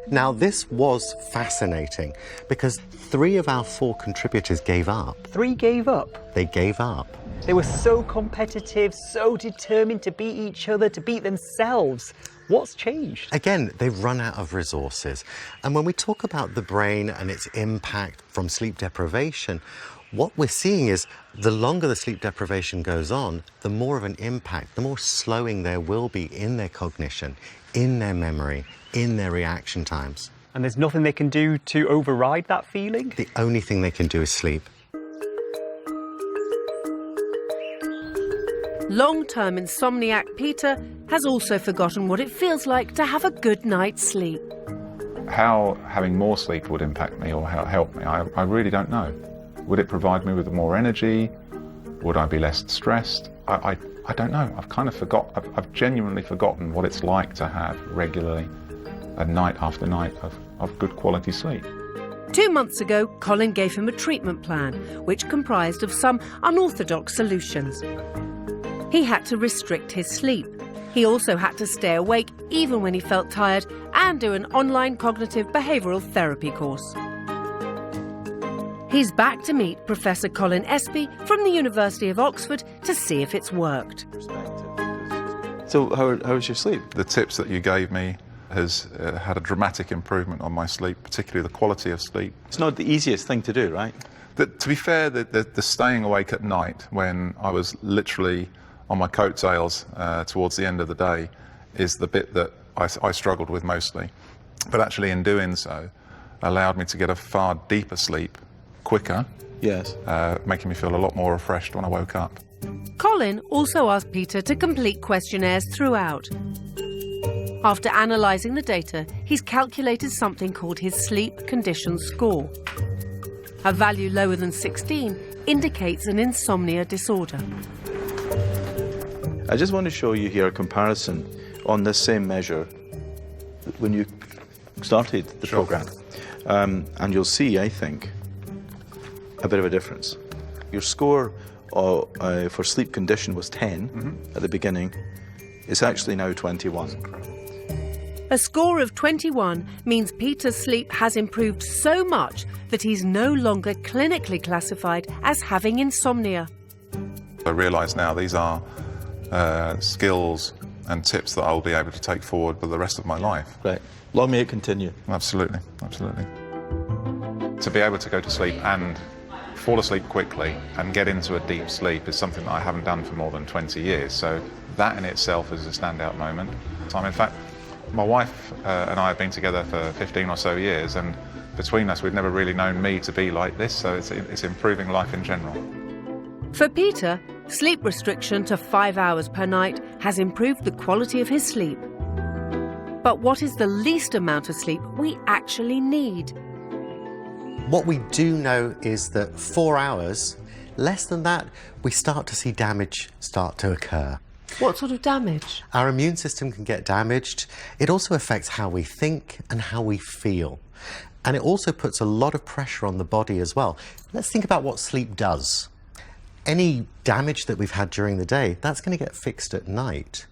Now, this was fascinating because 3 of our 4 contributors gave up. 3 gave up? They gave up. They were so competitive, so determined to beat each other, to beat themselves. What's changed? Again, they've run out of resources. And when we talk about the brain and its impact from sleep deprivation, what we're seeing is the longer the sleep deprivation goes on, the more of an impact, the more slowing there will be in their cognition, in their memory, in their reaction times. And there's nothing they can do to override that feeling? The only thing they can do is sleep. long-term insomniac Peter has also forgotten what it feels like to have a good night's sleep. How having more sleep would impact me or how help me, I really don't know. Would it provide me with more energy? Would I be less stressed? I don't know. I've genuinely forgotten what it's like to have regularly a night after night of good quality sleep. 2 months ago, Colin gave him a treatment plan, which comprised of some unorthodox solutions. He had to restrict his sleep. He also had to stay awake even when he felt tired and do an online cognitive behavioural therapy course. He's back to meet Professor Colin Espy from the University of Oxford to see if it's worked. So how's your sleep? The tips that you gave me has had a dramatic improvement on my sleep, particularly the quality of sleep. It's not the easiest thing to do, right? To be fair, the staying awake at night when I was literally on my coattails towards the end of the day is the bit that I struggled with mostly. But actually in doing so, allowed me to get a far deeper sleep quicker, yes, making me feel a lot more refreshed when I woke up. Colin also asked Peter to complete questionnaires throughout. After analysing the data, he's calculated something called his sleep condition score. A value lower than 16 indicates an insomnia disorder. I just want to show you here a comparison on this same measure when you started the programme. And you'll see, I think, a bit of a difference. Your score for sleep condition was 10 at the beginning. It's actually now 21. A score of 21 means Peter's sleep has improved so much that he's no longer clinically classified as having insomnia. I realise now these are skills and tips that I'll be able to take forward for the rest of my life. Right. Long may it continue. Absolutely, absolutely. To be able to go to sleep and fall asleep quickly and get into a deep sleep is something that I haven't done for more than 20 years. So that in itself is a standout moment. In fact, my wife and I have been together for 15 or so years, and between us we've never really known me to be like this, so it's improving life in general. For Peter, sleep restriction to 5 hours per night has improved the quality of his sleep. But what is the least amount of sleep we actually need? What we do know is that 4 hours, less than that, we start to see damage start to occur. What sort of damage? Our immune system can get damaged. It also affects how we think and how we feel. And it also puts a lot of pressure on the body as well. Let's think about what sleep does. Any damage that we've had during the day, that's going to get fixed at night.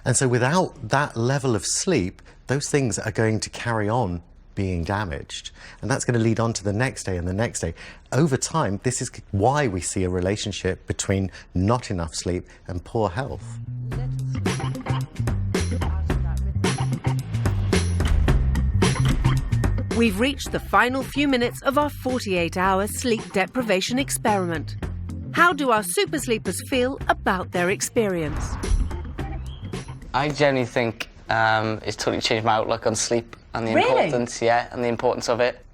And so without that level of sleep, those things are going to carry on being damaged. And that's going to lead on to the next day and the next day. Over time, this is why we see a relationship between not enough sleep and poor health. We've reached the final few minutes of our 48-hour sleep deprivation experiment. How do our super sleepers feel about their experience? I genuinely think it's totally changed my outlook on sleep and the importance, and the importance of it.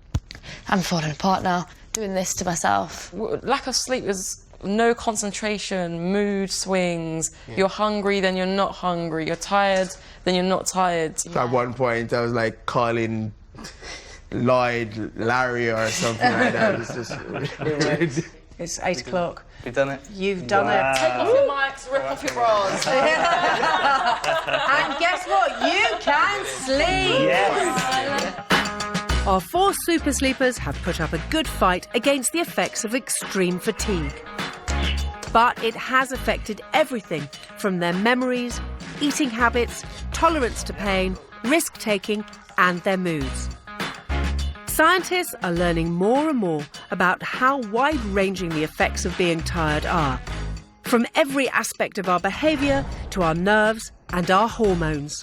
I'm falling apart now, doing this to myself. Lack of sleep is no concentration, mood swings. You're hungry, then you're not hungry. You're tired, then you're not tired. At one point, I was like calling Lloyd, Larry, or something like that. It's just... It's 8 o'clock. We've done it. You've done it. Take off your mics, rip off your bras. And guess what? You can sleep. Yes. Our 4 super sleepers have put up a good fight against the effects of extreme fatigue. But it has affected everything from their memories, eating habits, tolerance to pain, risk-taking, and their moods. Scientists are learning more and more about how wide-ranging the effects of being tired are, from every aspect of our behaviour to our nerves and our hormones.